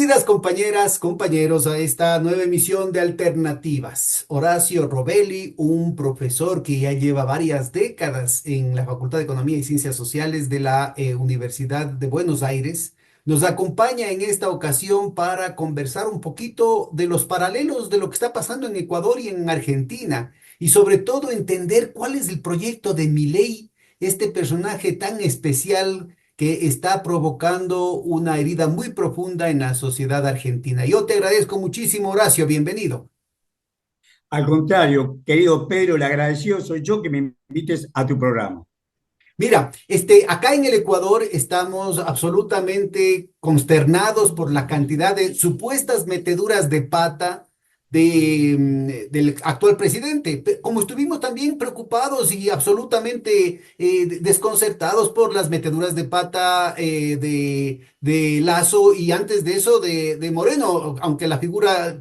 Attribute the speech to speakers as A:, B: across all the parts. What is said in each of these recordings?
A: Bienvenidas compañeras, compañeros a esta nueva emisión de Alternativas. Horacio Robelli, un profesor que ya lleva varias décadas en la Facultad de Economía y Ciencias Sociales de la Universidad de Buenos Aires, nos acompaña en esta ocasión para conversar un poquito de los paralelos de lo que está pasando en Ecuador y en Argentina y sobre todo entender cuál es el proyecto de Milei, este personaje tan especial que está provocando una herida muy profunda en la sociedad argentina. Yo te agradezco muchísimo, Horacio, bienvenido.
B: Al contrario, querido Pedro, el agradecido soy yo que me invites a tu programa.
A: Mira, acá en el Ecuador estamos absolutamente consternados por la cantidad de supuestas meteduras de pata del actual presidente. Como estuvimos también preocupados y absolutamente desconcertados por las meteduras de pata de Lazo y antes de eso de Moreno, aunque la figura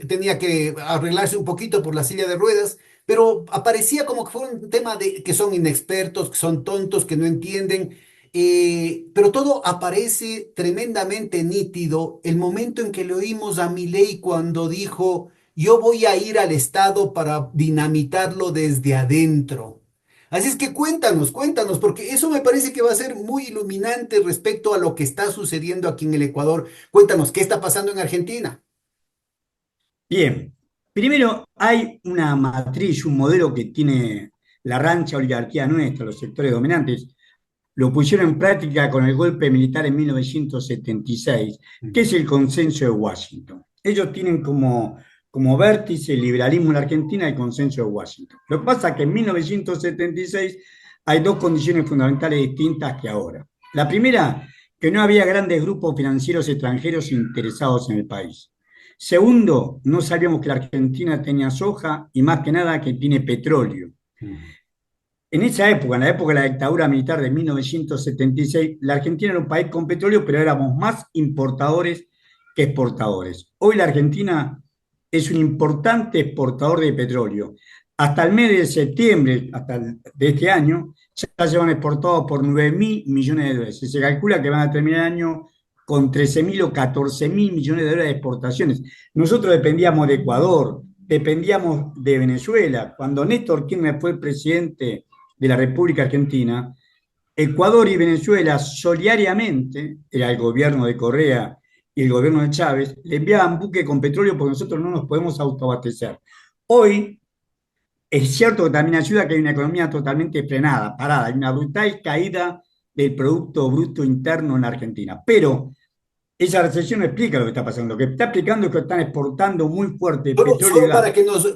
A: tenía que arreglarse un poquito por la silla de ruedas. Pero aparecía como que fue un tema de que son inexpertos, que son tontos, que no entienden, pero todo aparece tremendamente nítido el momento en que le oímos a Milei cuando dijo, yo voy a ir al Estado para dinamitarlo desde adentro. Así es que cuéntanos, cuéntanos, porque eso me parece que va a ser muy iluminante respecto a lo que está sucediendo aquí en el Ecuador. Cuéntanos, ¿qué está pasando en Argentina?
B: Bien, primero hay una matriz, un modelo que tiene la rancha oligarquía nuestra, los sectores dominantes, lo pusieron en práctica con el golpe militar en 1976, que es el consenso de Washington. Ellos tienen como vértice el liberalismo en la Argentina y el consenso de Washington. Lo que pasa es que en 1976 hay dos condiciones fundamentales distintas que ahora. La primera, que no había grandes grupos financieros extranjeros interesados en el país. Segundo, no sabíamos que la Argentina tenía soja y más que nada que tiene petróleo.
A: Mm.
B: En esa época, en la época de la dictadura militar de 1976, la Argentina era un país con petróleo, pero éramos más importadores que exportadores. Hoy la Argentina es un importante exportador de petróleo. Hasta el mes de septiembre de este año, ya llevan exportado por 9.000 millones de dólares. Se calcula que van a terminar el año con 13.000 o 14.000 millones de dólares de exportaciones. Nosotros dependíamos de Ecuador, dependíamos de Venezuela. Cuando Néstor Kirchner fue presidente de la República Argentina, Ecuador y Venezuela solidariamente, era el gobierno de Correa y el gobierno de Chávez, le enviaban buques con petróleo porque nosotros no nos podemos autoabastecer. Hoy es cierto que también ayuda que hay una economía totalmente frenada, parada, hay una brutal caída del Producto Bruto Interno en la Argentina, pero esa recesión no explica lo que está pasando. Lo que está explicando es que están exportando muy fuerte petróleo y
A: Solo
B: gas.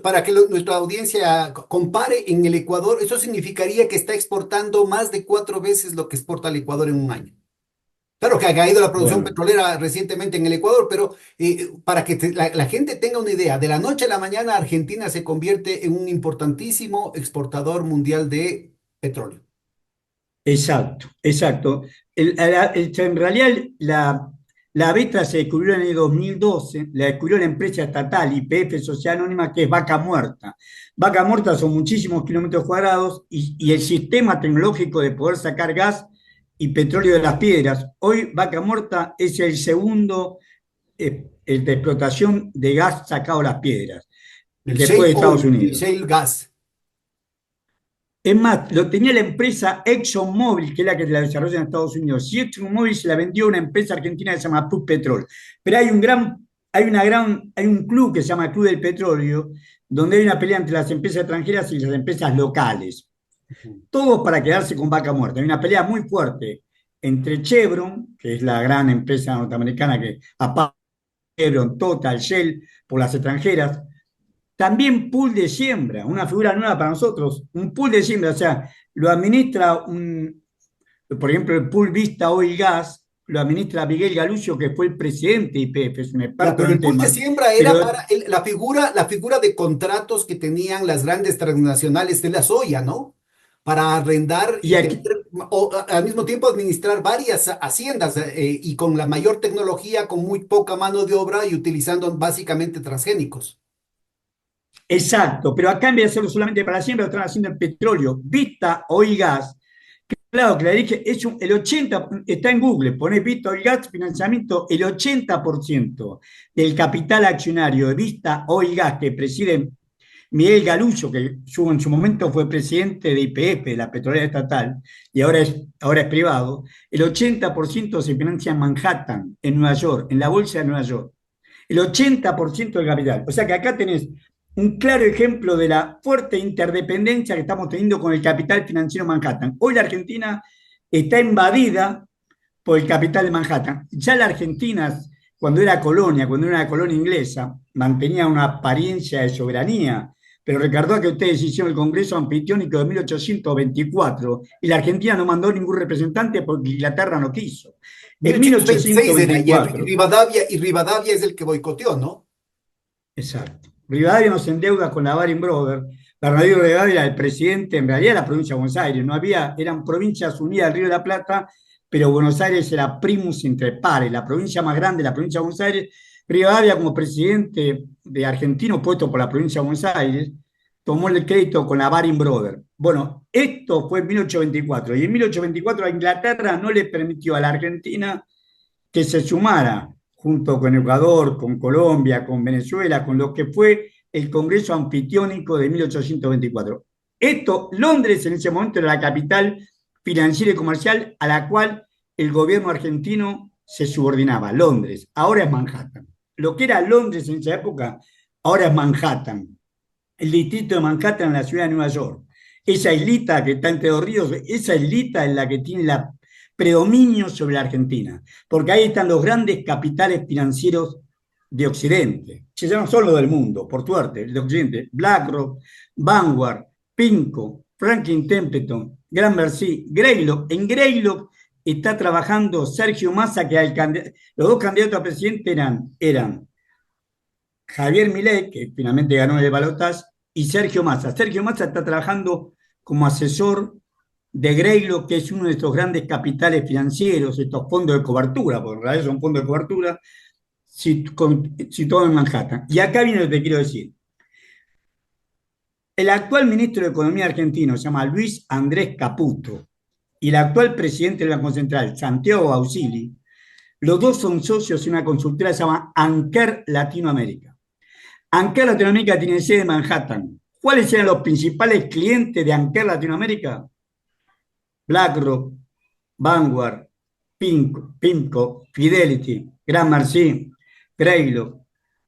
A: para que nuestra audiencia compare en el Ecuador, eso significaría que está exportando más de 4 veces lo que exporta el Ecuador en un año. Claro que ha caído la producción
B: Bueno,
A: petrolera recientemente en el Ecuador, pero para que la gente tenga una idea, de la noche a la mañana Argentina se convierte en un importantísimo exportador mundial de petróleo.
B: exacto, exacto. En realidad la beta se descubrió en el 2012, la descubrió la empresa estatal YPF Sociedad Anónima, que es Vaca Muerta. Vaca Muerta son muchísimos kilómetros cuadrados y el sistema tecnológico de poder sacar gas y petróleo de las piedras. Hoy Vaca Muerta es el segundo el de explotación de gas sacado de las piedras,
A: El
B: después
A: shale
B: de Estados
A: oil, el
B: Unidos.
A: shale gas.
B: Es más, lo tenía la empresa ExxonMobil, que es la que la desarrolla en Estados Unidos. Y ExxonMobil se la vendió a una empresa argentina que se llama Pub Petrol. Pero hay un club que se llama Club del Petróleo, donde hay una pelea entre las empresas extranjeras y las empresas locales. Todos para quedarse con vaca muerta. Hay una pelea muy fuerte entre Chevron, que es la gran empresa norteamericana que apaga Chevron, Total, Shell, por las extranjeras, también pool de siembra, una figura nueva para nosotros, un pool de siembra, o sea, lo administra por ejemplo, el pool Vista Oil Gas, lo administra Miguel Galuccio, que fue el presidente de YPF, es un
A: Ya,
B: experto
A: pero
B: en
A: el
B: el
A: pool de
B: tema,
A: siembra era
B: pero
A: para la figura de contratos que tenían las grandes transnacionales de la soya, ¿no? Para arrendar
B: y
A: y tener,
B: aquí,
A: al mismo tiempo administrar varias haciendas y con la mayor tecnología, con muy poca mano de obra y utilizando básicamente transgénicos.
B: exacto, pero acá en vez de hacerlo solamente para la siembra, lo están haciendo en petróleo. Vista Oil Gas Claro, que le dije, el 80, está en Google, pone Vista Oil Gas Financiamiento, el 80% del capital accionario de Vista Oil Gas que preside Miguel Galuccio, que en su momento fue presidente de YPF, de la petrolera estatal, y ahora es privado, el 80% se financia en Manhattan, en Nueva York, en la bolsa de Nueva York. El 80% del capital. O sea que acá tenés un claro ejemplo de la fuerte interdependencia que estamos teniendo con el capital financiero Manhattan. Hoy la Argentina está invadida por el capital de Manhattan. Ya la Argentina, cuando era una colonia inglesa, mantenía una apariencia de soberanía, pero recordó que ustedes hicieron el Congreso Anfitriónico de 1824 y la Argentina no mandó ningún representante porque Inglaterra no quiso. En
A: 1826 era, y
B: 1824,
A: Rivadavia es el que boicoteó, ¿no?
B: exacto. Rivadavia nos endeuda con la Baring Brothers. Bernardino Rivadavia era el presidente, en realidad, de la provincia de Buenos Aires. No había, eran provincias unidas del Río de la Plata, pero Buenos Aires era primus inter pares, la provincia más grande, la provincia de Buenos Aires. Rivadavia, como presidente de argentino puesto por la provincia de Buenos Aires, tomó el crédito con la Baring Brothers. Bueno, esto fue en 1824, y en 1824 a Inglaterra no le permitió a la Argentina que se sumara junto con Ecuador, con Colombia, con Venezuela, con lo que fue el Congreso Anfitriónico de 1824. Esto, Londres en ese momento era la capital financiera y comercial a la cual el gobierno argentino se subordinaba, Londres, ahora es Manhattan. Lo que era Londres en esa época, ahora es Manhattan, el distrito de Manhattan en la ciudad de Nueva York. Esa islita que está entre dos ríos, esa islita es la que tiene la predominio sobre la Argentina, porque ahí están los grandes capitales financieros de Occidente. Se llaman solo del mundo, por suerte, de Occidente. BlackRock, Vanguard, Pinco, Franklin Templeton, Gran Mercy, Greylock. En Greylock está trabajando Sergio Massa, los dos candidatos a presidente eran Javier Milei, que finalmente ganó el balotaje, y Sergio Massa. Sergio Massa está trabajando como asesor de Greylock, que es uno de estos grandes capitales financieros, estos fondos de cobertura, porque en realidad son fondos de cobertura, situados en Manhattan. Y acá viene lo que te quiero decir. El actual ministro de Economía argentino se llama Luis Andrés Caputo y el actual presidente del Banco Central, Santiago Bausili, los dos son socios en una consultora que se llama Anker Latinoamérica. Anker Latinoamérica tiene sede en Manhattan. ¿Cuáles eran los principales clientes de Anker Latinoamérica? BlackRock, Vanguard, PIMCO, Fidelity, Gran Marcy, Greylock.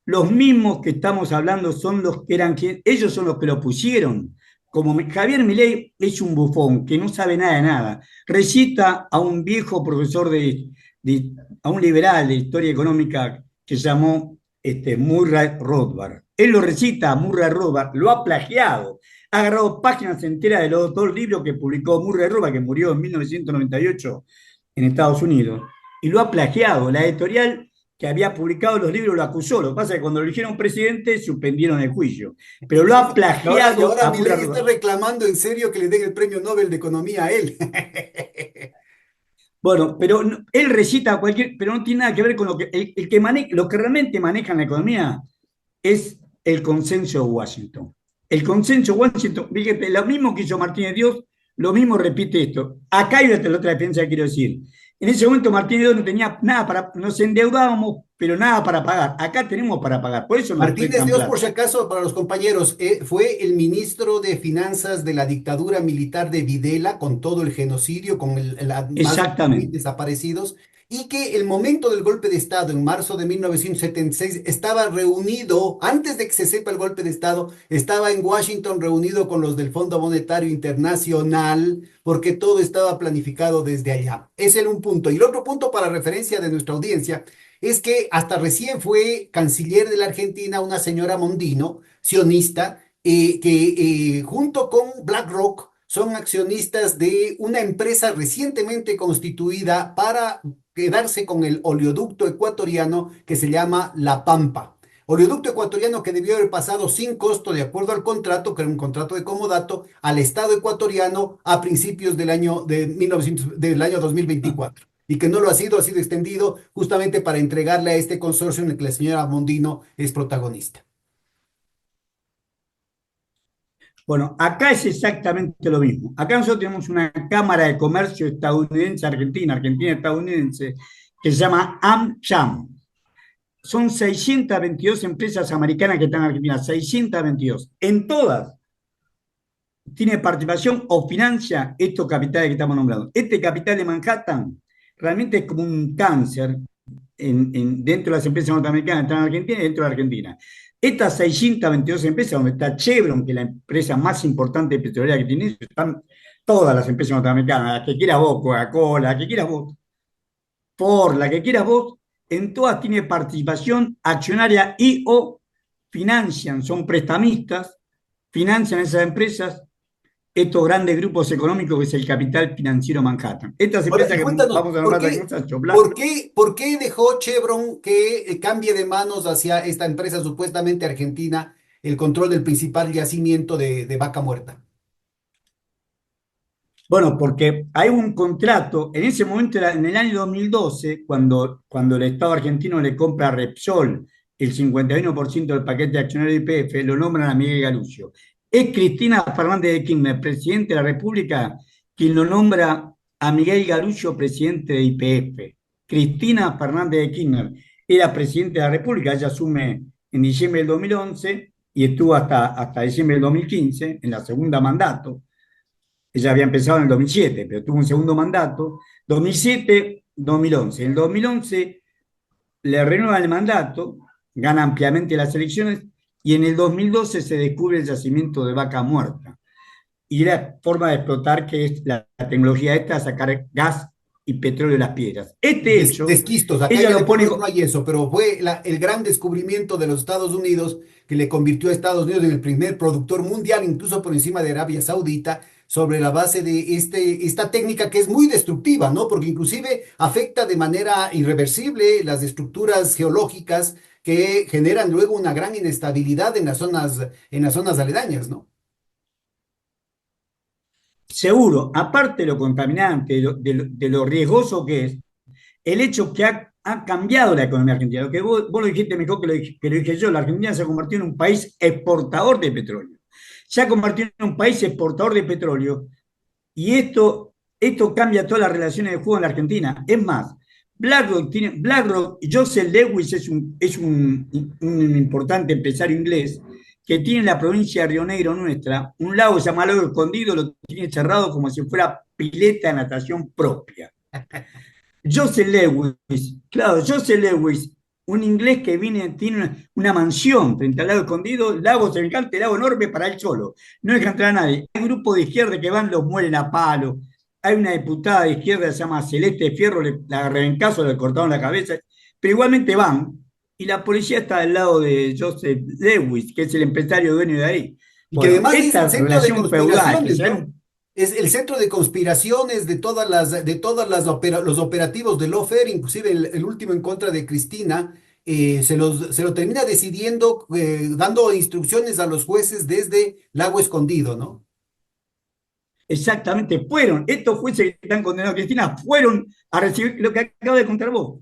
B: Los mismos que estamos hablando son los que eran, ellos son los que lo pusieron. Como Javier Milei es un bufón que no sabe nada de nada, recita a un viejo profesor a un liberal de historia económica que se llamó Murray Rothbard. Él lo recita a Murray Rothbard, lo ha plagiado, ha agarrado páginas enteras de los dos libros que publicó Murray Rothbard, que murió en 1998 en Estados Unidos, y lo ha plagiado. La editorial que había publicado los libros lo acusó. Lo que pasa es que cuando lo eligieron presidente suspendieron el juicio. Pero lo ha plagiado
A: Y ahora
B: a Murray
A: Milei está
B: Rothbard.
A: reclamando en serio que le den el premio Nobel de Economía a él.
B: Bueno, pero él recita cualquier, pero no tiene nada que ver con lo que, lo que realmente maneja la economía es el consenso de Washington. El consenso de Washington, fíjate, lo mismo que hizo Martínez Dios, lo mismo repite esto. Acá hay la otra defensa que quiero decir. En ese momento Martínez Dios no tenía nada nos endeudábamos, pero nada para pagar. Acá tenemos para pagar, por eso nos
A: Martínez
B: prestan
A: Dios, por si
B: plata.
A: acaso, para los compañeros, fue el ministro de Finanzas de la dictadura militar de Videla, con todo el genocidio, con más de mil
B: Exactamente.
A: desaparecidos, y que el momento del golpe de Estado, en marzo de 1976, estaba reunido, antes de que se sepa el golpe de Estado, estaba en Washington reunido con los del Fondo Monetario Internacional, porque todo estaba planificado desde allá. Ese era un punto. Y el otro punto para referencia de nuestra audiencia es que hasta recién fue canciller de la Argentina una señora Mondino, sionista, que junto con BlackRock son accionistas de una empresa recientemente constituida para quedarse con el oleoducto ecuatoriano que se llama La Pampa. Oleoducto ecuatoriano que debió haber pasado sin costo, de acuerdo al contrato, que era un contrato de comodato, al Estado ecuatoriano a principios del año, de 1900 del año 2024 y que no lo ha sido extendido justamente para entregarle a este consorcio en el que la señora Mondino es protagonista.
B: Bueno, acá es exactamente lo mismo. Acá nosotros tenemos una Cámara de Comercio estadounidense-argentina, argentina-estadounidense, que se llama AmCham. Son 622 empresas americanas que están en Argentina, 622. En todas tiene participación o financia estos capitales que estamos nombrando. Este capital de Manhattan realmente es como un cáncer dentro de las empresas norteamericanas que están en Argentina y dentro de Argentina. Estas 622 empresas, donde está Chevron, que es la empresa más importante petrolera que tiene, están todas las empresas norteamericanas, la que quieras vos, Coca-Cola, la que quieras vos, Ford, la que quieras vos, en todas tiene participación accionaria y o financian, son prestamistas, financian esas empresas estos grandes grupos económicos que es el capital financiero Manhattan. Estas
A: Ahora,
B: empresas
A: y
B: que
A: cuéntanos,
B: vamos a
A: ¿por
B: nombrar
A: qué,
B: aquí, Chopla.
A: por qué dejó Chevron que cambie de manos hacia esta empresa supuestamente argentina el control del principal yacimiento de Vaca Muerta?
B: Bueno, porque hay un contrato, en ese momento, en el año 2012, cuando el Estado argentino le compra a Repsol el 51% del paquete accionario de YPF, lo nombran a Miguel Galuccio. Es Cristina Fernández de Kirchner, presidente de la República, quien lo nombra a Miguel Galuccio presidente de YPF. Cristina Fernández de Kirchner era presidente de la República, ella asume en diciembre del 2011 y estuvo hasta diciembre del 2015, en la segunda mandato. Ella había empezado en el 2007, pero tuvo un segundo mandato, 2007-2011. En el 2011 le renuevan el mandato, gana ampliamente las elecciones y en el 2012 se descubre el yacimiento de Vaca Muerta. Y la forma de explotar, que es la tecnología esta, sacar gas y petróleo de las piedras. Este hecho,
A: Desquistos, acá
B: ella
A: en el
B: lo pone.
A: Ecuador no hay eso, pero fue el gran descubrimiento de los Estados Unidos que le convirtió a Estados Unidos en el primer productor mundial, incluso por encima de Arabia Saudita, sobre la base de esta técnica que es muy destructiva, ¿no? Porque inclusive afecta de manera irreversible las estructuras geológicas que generan luego una gran inestabilidad en las zonas aledañas, ¿no?
B: Seguro, aparte de lo contaminante, de lo riesgoso que es, el hecho que ha cambiado la economía argentina. Lo que vos lo dijiste mejor que lo dije yo, la Argentina se ha convertido en un país exportador de petróleo. Se ha convertido en un país exportador de petróleo y esto cambia todas las relaciones de juego en la Argentina. Es más, BlackRock, Joseph Lewis es un importante empresario inglés que tiene en la provincia de Río Negro nuestra, un lago llamado Lago Escondido, lo tiene cerrado como si fuera pileta de natación propia. Joseph Lewis, claro, Joseph Lewis, un inglés que tiene una mansión frente al lago escondido, lago semejante, lago enorme para él solo. No deja entrar a nadie. Hay un grupo de izquierda que van, los mueren a palo. Hay una diputada de izquierda que se llama Celeste Fierro, la agarré en caso, le cortaron la cabeza, pero igualmente van. Y la policía está al lado de Joseph Lewis, que es el empresario dueño de ahí.
A: Y que
B: Bueno,
A: además es el
B: esta
A: centro de
B: relación feudal que
A: conspiraciones,
B: se da
A: ¿no? Es el centro de conspiraciones los operativos de Lofer, inclusive el último en contra de Cristina, se lo termina decidiendo, dando instrucciones a los jueces desde Lago Escondido, ¿no?
B: exactamente, estos jueces que están condenados a Cristina, fueron a recibir lo que acabo de contar vos.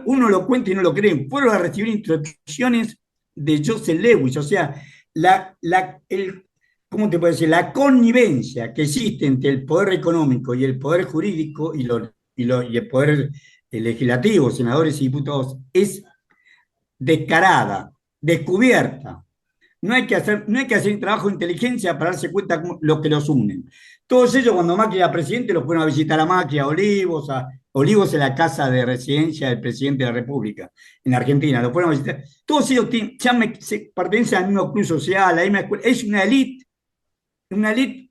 B: Uno lo cuenta y no lo creen, fueron a recibir instrucciones de Joseph Lewis, o sea, ¿cómo te puedo decir? La connivencia que existe entre el poder económico y el poder jurídico y el poder legislativo, senadores y diputados, es descarada, descubierta. No hay que hacer un trabajo de inteligencia para darse cuenta lo que los unen. Todos ellos, cuando Macri era presidente, los fueron a visitar a Macri, a Olivos en la casa de residencia del presidente de la República, en Argentina, los fueron a visitar. Todos ellos pertenecen al mismo club social, a la misma escuela. Es una élite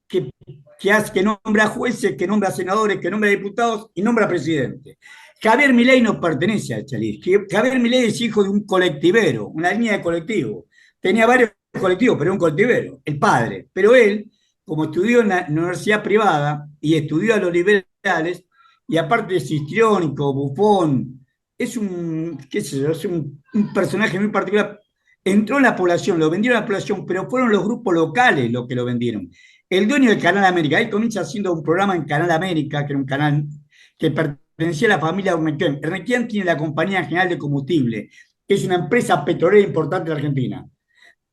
B: que nombra jueces, que nombra senadores, que nombra diputados y nombra presidente. Javier Milei no pertenece a esta élite. Javier Milei es hijo de un colectivero, una línea de colectivo. Tenía varios colectivos, pero un colectivero, el padre. Pero él, como estudió en la universidad privada y estudió a los liberales, y aparte es histriónico, bufón, qué sé yo, es un personaje muy particular. Entró en la población, lo vendieron a la población, pero fueron los grupos locales los que lo vendieron. El dueño del Canal América, él comienza haciendo un programa en Canal América, que era un canal que pertenecía a la familia Urnequian. Urnequian tiene la Compañía General de Combustible, que es una empresa petrolera importante de Argentina.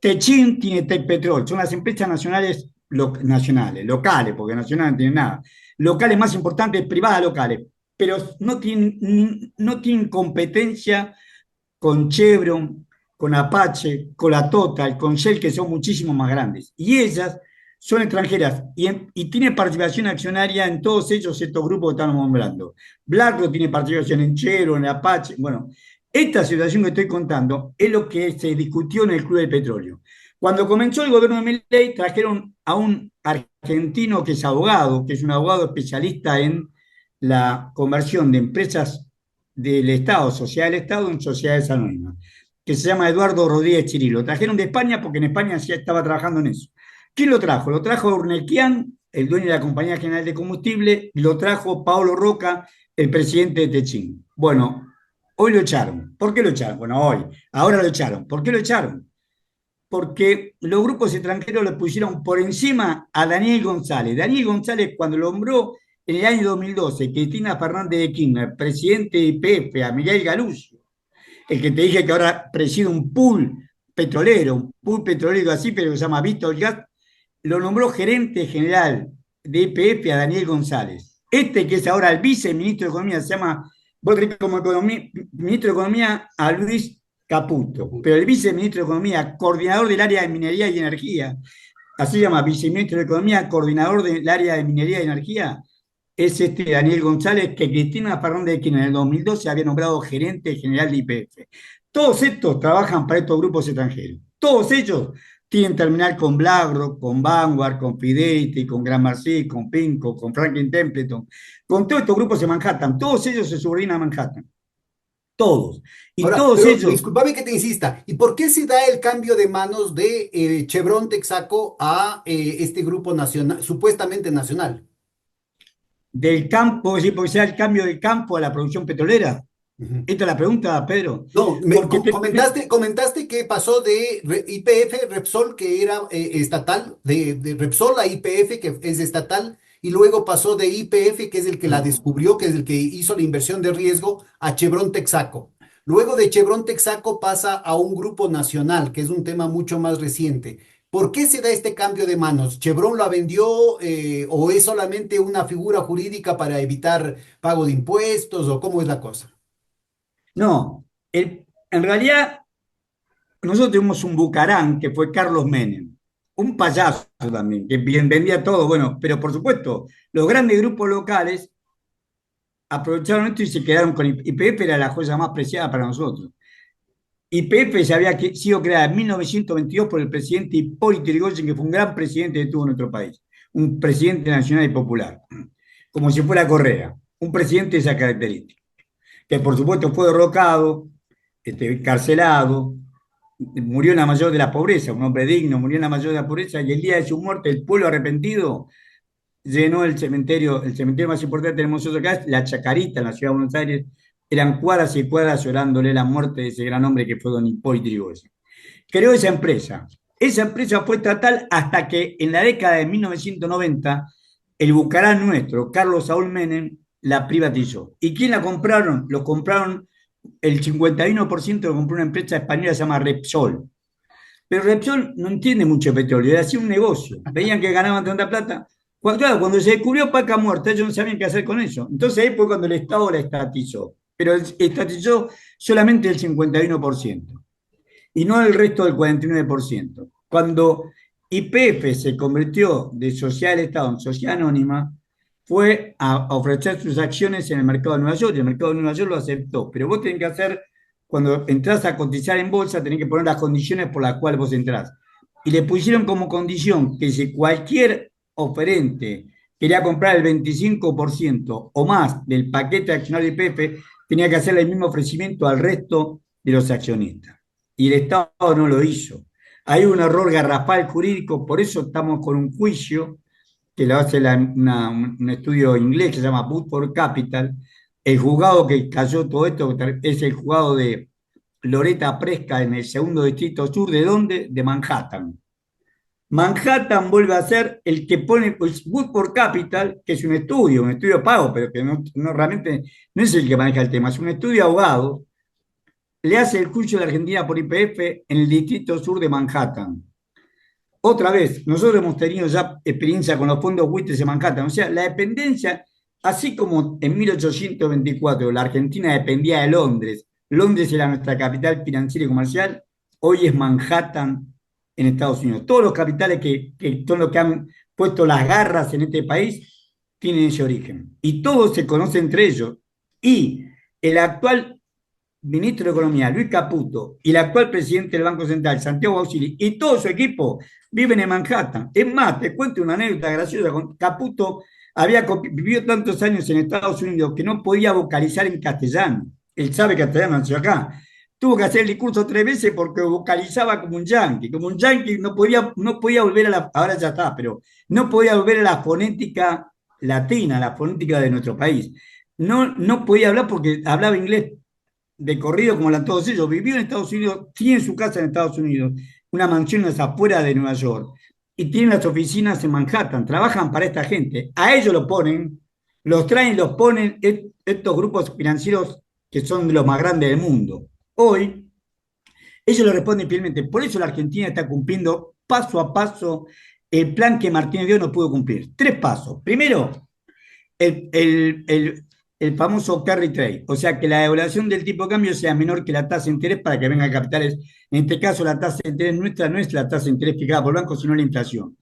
B: Techin tiene Tecpetrol, son las empresas nacionales nacionales, locales, porque nacionales no tienen nada, locales más importantes, privadas locales, pero no tienen competencia con Chevron, con Apache, con la Total, con Shell, que son muchísimo más grandes. Y ellas son extranjeras y tienen participación accionaria en todos ellos estos grupos que estamos nombrando. BlackRock tiene participación en Chevron, en Apache. Bueno, esta situación que estoy contando es lo que se discutió en el Club del Petróleo. Cuando comenzó el gobierno de Milei, trajeron a un argentino que es abogado, que es un abogado especialista en la conversión de empresas del Estado, sociedad del Estado, en sociedades anónimas, que se llama Eduardo Rodríguez Chiri. Lo trajeron de España porque en España ya estaba trabajando en eso. ¿Quién lo trajo? Lo trajo Urnequian, el dueño de la Compañía General de Combustible, lo trajo Paulo Roca, el presidente de Techín. Bueno, hoy lo echaron. ¿Por qué lo echaron? Bueno, hoy, ahora lo echaron. ¿Por qué lo echaron? Porque los grupos extranjeros le pusieron por encima a Daniel González. Daniel González, cuando lo nombró en el año 2012, Cristina Fernández de Kirchner, presidente de IPF, a Miguel Galucio, el que te dije que ahora preside un pool petrolero así, pero que se llama Víctor Gas, lo nombró gerente general de IPF a Daniel González. Este que es ahora el viceministro de Economía, se llama, vos como ministro de Economía a Luis Caputo, pero el viceministro de Economía, coordinador del área de minería y energía, así se llama, viceministro de Economía, coordinador del área de minería y energía, es este Daniel González, que Cristina Fernández de Kirchner en el 2012 había nombrado gerente general de IPF. Todos estos trabajan para estos grupos extranjeros. Todos ellos tienen terminal con BlackRock, con Vanguard, con Fidelity, con Gran Marcy, con Pinco, con Franklin Templeton, con todos estos grupos de Manhattan. Todos ellos se subordinan a Manhattan. Todos. Y
A: Ahora,
B: todos
A: pero
B: ellos,
A: discúlpame que te insista, ¿y por qué se da el cambio de manos de Chevron Texaco a este grupo nacional, supuestamente nacional?
B: del campo, es decir, porque sea el cambio del campo a la producción petrolera.
A: Ujú.
B: Esta es la pregunta, Pedro.
A: No,
B: Porque
A: comentaste que pasó de YPF, Repsol, que era estatal, de Repsol a YPF, que es estatal, y luego pasó de YPF, que es el que la descubrió, que es el que hizo la inversión de riesgo, a Chevron Texaco. Luego de Chevron Texaco pasa a un grupo nacional, que es un tema mucho más reciente. ¿Por qué se da este cambio de manos? ¿Chevron la vendió o es solamente una figura jurídica para evitar pago de impuestos o cómo es la cosa?
B: no, en realidad nosotros tuvimos un bucarán que fue Carlos Menem, un payaso también, que bien vendía todo, bueno, pero por supuesto, los grandes grupos locales aprovecharon esto y se quedaron con YPF, era la joya más preciada para nosotros. YPF ya había sido creada en 1922 por el presidente Hipólito Yrigoyen, que fue un gran presidente que tuvo nuestro país, un presidente nacional y popular, como si fuera Correa, un presidente de esa característica, que por supuesto fue derrocado, encarcelado, murió en la mayor de la pobreza, un hombre digno, murió en la mayor de la pobreza, y el día de su muerte el pueblo arrepentido llenó el cementerio más importante que tenemos nosotros acá, es la Chacarita, en la ciudad de Buenos Aires, eran cuadras y cuadras llorándole la muerte de ese gran hombre que fue don Hipólito Yrigoyen. Creó esa empresa fue estatal hasta que en la década de 1990 el Bucarán nuestro, Carlos Saúl Menem, la privatizó. ¿Y quién la compraron? Lo compraron, el 51% lo compró una empresa española que se llama Repsol. Pero Repsol no entiende mucho de petróleo, era así un negocio. Veían que ganaban tanta plata. Claro, cuando se descubrió Paca Muerta, ellos no sabían qué hacer con eso. Entonces ahí fue cuando el Estado la estatizó. Pero estatizó solamente el 51% y no el resto del 49%. Cuando YPF se convirtió de sociedad del Estado en sociedad anónima, fue a ofrecer sus acciones en el mercado de Nueva York, y el mercado de Nueva York lo aceptó. Pero vos tenés que hacer, cuando entras a cotizar en bolsa, tenés que poner las condiciones por las cuales vos entrás. Y le pusieron como condición que si cualquier oferente quería comprar el 25% o más del paquete accionario de YPF, tenía que hacerle el mismo ofrecimiento al resto de los accionistas. Y el Estado no lo hizo. Hay un error garrafal jurídico, por eso estamos con un juicio que lo hace un estudio inglés que se llama Woodford Capital. El juzgado que cayó todo esto es el juzgado de Loretta Presca en el segundo distrito sur. ¿De dónde? De Manhattan. Manhattan vuelve a ser el que pone pues, Woodford Capital, que es un estudio pago, pero que no realmente no es el que maneja el tema, es un estudio de abogado, le hace el juicio a la Argentina por YPF en el distrito sur de Manhattan. Otra vez, nosotros hemos tenido ya experiencia con los fondos buitres de Manhattan. O sea, la dependencia, así como en 1824 la Argentina dependía de Londres, Londres era nuestra capital financiera y comercial, hoy es Manhattan en Estados Unidos. Todos los capitales que son los que han puesto las garras en este país tienen ese origen. Y todos se conocen entre ellos. Y el actual ministro de Economía, Luis Caputo, y el actual presidente del Banco Central, Santiago Bausili, y todo su equipo viven en Manhattan. Es más, te cuento una anécdota graciosa. Caputo había vivido tantos años en Estados Unidos que no podía vocalizar en castellano. Él sabe castellano, nació acá. Tuvo que hacer el discurso 3 veces porque vocalizaba como un yanqui. Como un yanqui no podía volver a la, ahora ya está, pero no podía volver a la fonética latina, la fonética de nuestro país. No podía hablar porque hablaba inglés de corrido como la todos ellos. Vivió en Estados Unidos, tiene su casa en Estados Unidos, una mansión en las afueras de Nueva York, y tienen las oficinas en Manhattan, trabajan para esta gente. A ellos lo ponen, los traen, los ponen estos grupos financieros que son de los más grandes del mundo. Hoy, ellos lo responden fielmente. Por eso la Argentina está cumpliendo paso a paso el plan que Martínez Dios no pudo cumplir. 3 pasos. Primero, el, el, el, el famoso carry trade, o sea, que la devaluación del tipo de cambio sea menor que la tasa de interés para que vengan capitales. En este caso, la tasa de interés nuestra no es la tasa de interés fijada por el banco, sino la inflación.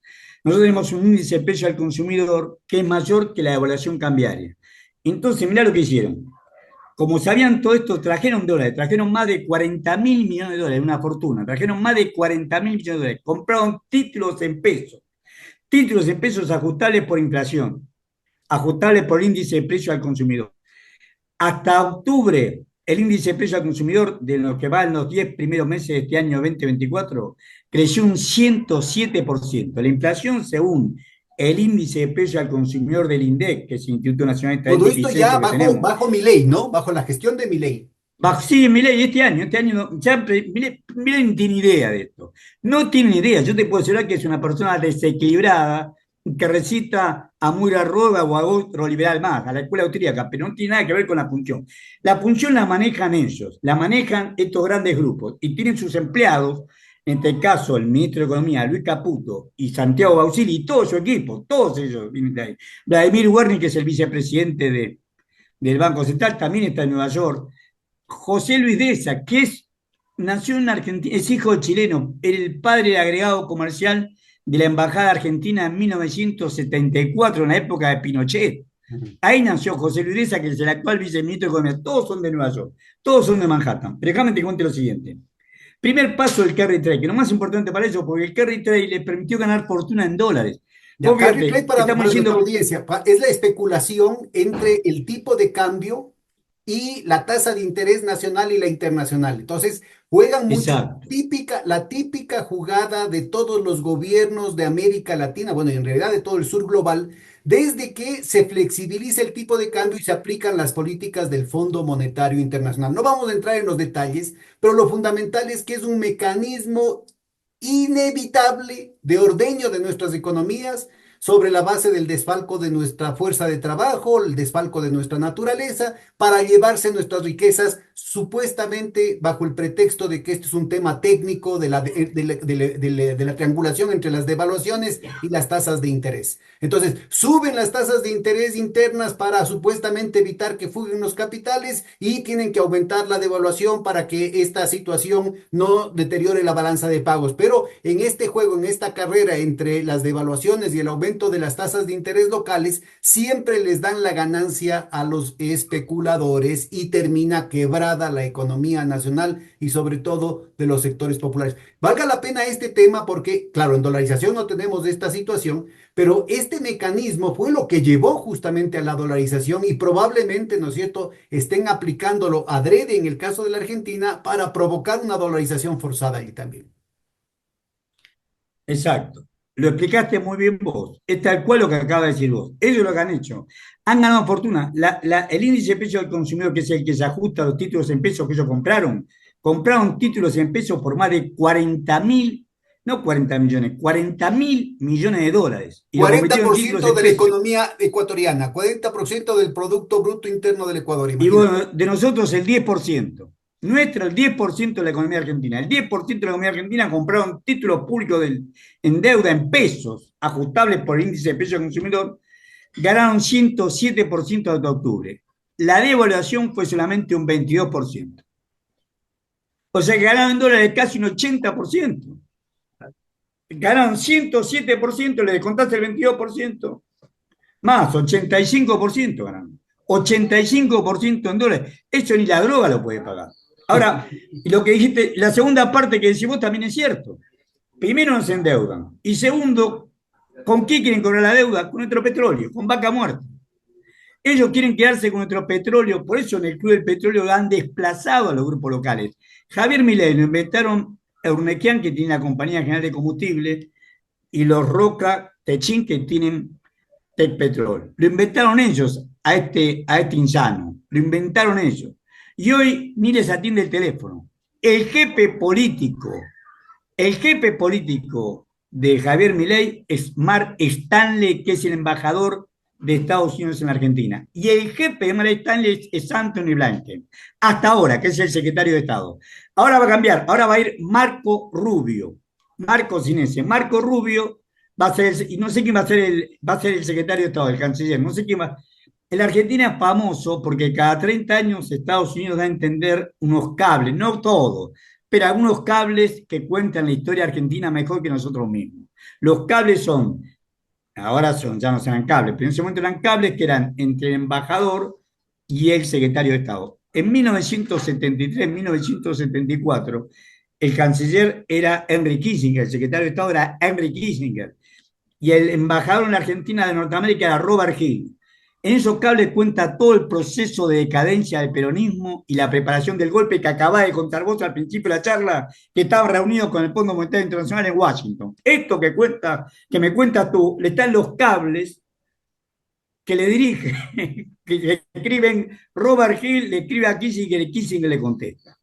B: Nosotros tenemos un índice de precio al consumidor que es mayor que la devaluación cambiaria. Entonces, mirá lo que hicieron. Como sabían todo esto, trajeron dólares, trajeron más de 40.000 millones de dólares, una fortuna, trajeron más de 40.000 millones de dólares, compraron títulos en pesos ajustables por inflación, ajustables por índice de precio al consumidor. Hasta octubre, el índice de precio al consumidor de lo que va en los 10 primeros meses de este año 2024 creció un 107%. La inflación, según el índice de precio al consumidor del INDEC, que es el Instituto Nacional de
A: Todo
B: Estadística y
A: esto
B: Censo
A: ya
B: que tenemos,
A: bajo Milei, ¿no? Bajo la gestión de Milei.
B: sí, Milei, este año ya Milei no tiene idea de esto. No tiene idea. Yo te puedo asegurar que es una persona desequilibrada que recita a Mura Roda o a otro liberal más, a la escuela austríaca, pero no tiene nada que ver con la función. La función la manejan ellos, la manejan estos grandes grupos y tienen sus empleados, en este caso el ministro de Economía, Luis Caputo, y Santiago Bausili, y todo su equipo, todos ellos vienen de ahí. Vladimir Werning, que es el vicepresidente del Banco Central, también está en Nueva York. José Luis Deza, nació en Argentina, es hijo de chileno, era el padre agregado comercial de la Embajada Argentina en 1974, en la época de Pinochet. Ahí nació José Luis Deza, que es el actual viceministro de Economía. Todos son de Nueva York, todos son de Manhattan. Pero déjame te cuente lo siguiente. Primer paso del carry trade, que lo más importante para ellos, porque el carry trade les permitió ganar fortuna en dólares.
A: Ya,
B: Vos
A: carry trade
B: fíjate, estamos
A: para nuestra
B: diciendo,
A: audiencia es la especulación entre el tipo de cambio y la tasa de interés nacional y la internacional. Entonces, juegan mucho
B: exacto,
A: la típica jugada de todos los gobiernos de América Latina, bueno, y en realidad de todo el sur global, desde que se flexibiliza el tipo de cambio y se aplican las políticas del Fondo Monetario Internacional. No vamos a entrar en los detalles, pero lo fundamental es que es un mecanismo inevitable de ordeño de nuestras economías sobre la base del desfalco de nuestra fuerza de trabajo, el desfalco de nuestra naturaleza, para llevarse nuestras riquezas supuestamente bajo el pretexto de que este es un tema técnico de la triangulación entre las devaluaciones y las tasas de interés. Entonces, suben las tasas de interés internas para supuestamente evitar que fuguen los capitales y tienen que aumentar la devaluación para que esta situación no deteriore la balanza de pagos. Pero en este juego, en esta carrera entre las devaluaciones y el aumento de las tasas de interés locales, siempre les dan la ganancia a los especuladores y termina quebrada la economía nacional y sobre todo de los sectores populares. Valga la pena este tema porque, claro, en dolarización no tenemos esta situación, pero este mecanismo fue lo que llevó justamente a la dolarización y probablemente, ¿no es cierto?, estén aplicándolo adrede en el caso de la Argentina para provocar una dolarización forzada ahí también.
B: exacto. Lo explicaste muy bien vos. Es tal cual lo que acaba de decir vos. Ellos lo que han hecho. Han ganado fortuna. El índice de precio del consumidor, que es el que se ajusta a los títulos en pesos que ellos compraron títulos en pesos por más de 40.000, no 40 millones, 40.000 millones de dólares. Y lo
A: cuarenta
B: convirtieron en
A: por
B: títulos
A: ciento
B: en
A: de la
B: pesos.
A: economía ecuatoriana, 40% del Producto Bruto Interno del Ecuador,
B: Y
A: imagínate.
B: bueno, de nosotros el 10%. Nuestro, el 10% de la economía argentina. El 10% de la economía argentina compraron títulos públicos en deuda en pesos, ajustables por el índice de precios del consumidor, ganaron 107% hasta octubre. La devaluación fue solamente un 22%. O sea que ganaron en dólares casi un 80%. Ganaron 107%, le descontaste el 22%, más 85% ganaron. 85% en dólares. Eso ni la droga lo puede pagar. Ahora, lo que dijiste, la segunda parte que decís vos también es cierto. Primero nos endeudan. Y segundo, ¿con qué quieren cobrar la deuda? Con nuestro petróleo, con vaca muerta. Ellos quieren quedarse con nuestro petróleo, por eso en el Club del Petróleo han desplazado a los grupos locales. Javier Milei lo inventaron Urnequian, que tiene la Compañía General de Combustible, y los Roca Techín, que tienen Tech Petrol. Lo inventaron ellos a este insano, lo inventaron ellos. Y hoy ni les atiende el teléfono. El jefe político de Javier Milei es Mark Stanley, que es el embajador de Estados Unidos en Argentina. Y el jefe de Mark Stanley es Anthony Blinken, hasta ahora, que es el secretario de Estado. Ahora va a cambiar, ahora va a ir Marco Rubio, Marco Sinese. Marco Rubio va a ser, y no sé quién va a ser el secretario de Estado, el canciller, no sé quién va. En la Argentina es famoso porque cada 30 años Estados Unidos da a entender unos cables, no todo, pero algunos cables que cuentan la historia argentina mejor que nosotros mismos. Los cables son, ahora ya no serán cables, pero en ese momento eran cables que eran entre el embajador y el secretario de Estado. En 1973, 1974, el canciller era Henry Kissinger, el secretario de Estado era Henry Kissinger, y el embajador en la Argentina de Norteamérica era Robert Hill. En esos cables cuenta todo el proceso de decadencia del peronismo y la preparación del golpe que acababa de contar vos al principio de la charla, que estaba reunido con el Fondo Monetario Internacional en Washington. Esto que me cuentas tú, le están los cables que le dirige, que le escriben Robert Hill, le escribe a Kissinger y Kissinger le contesta.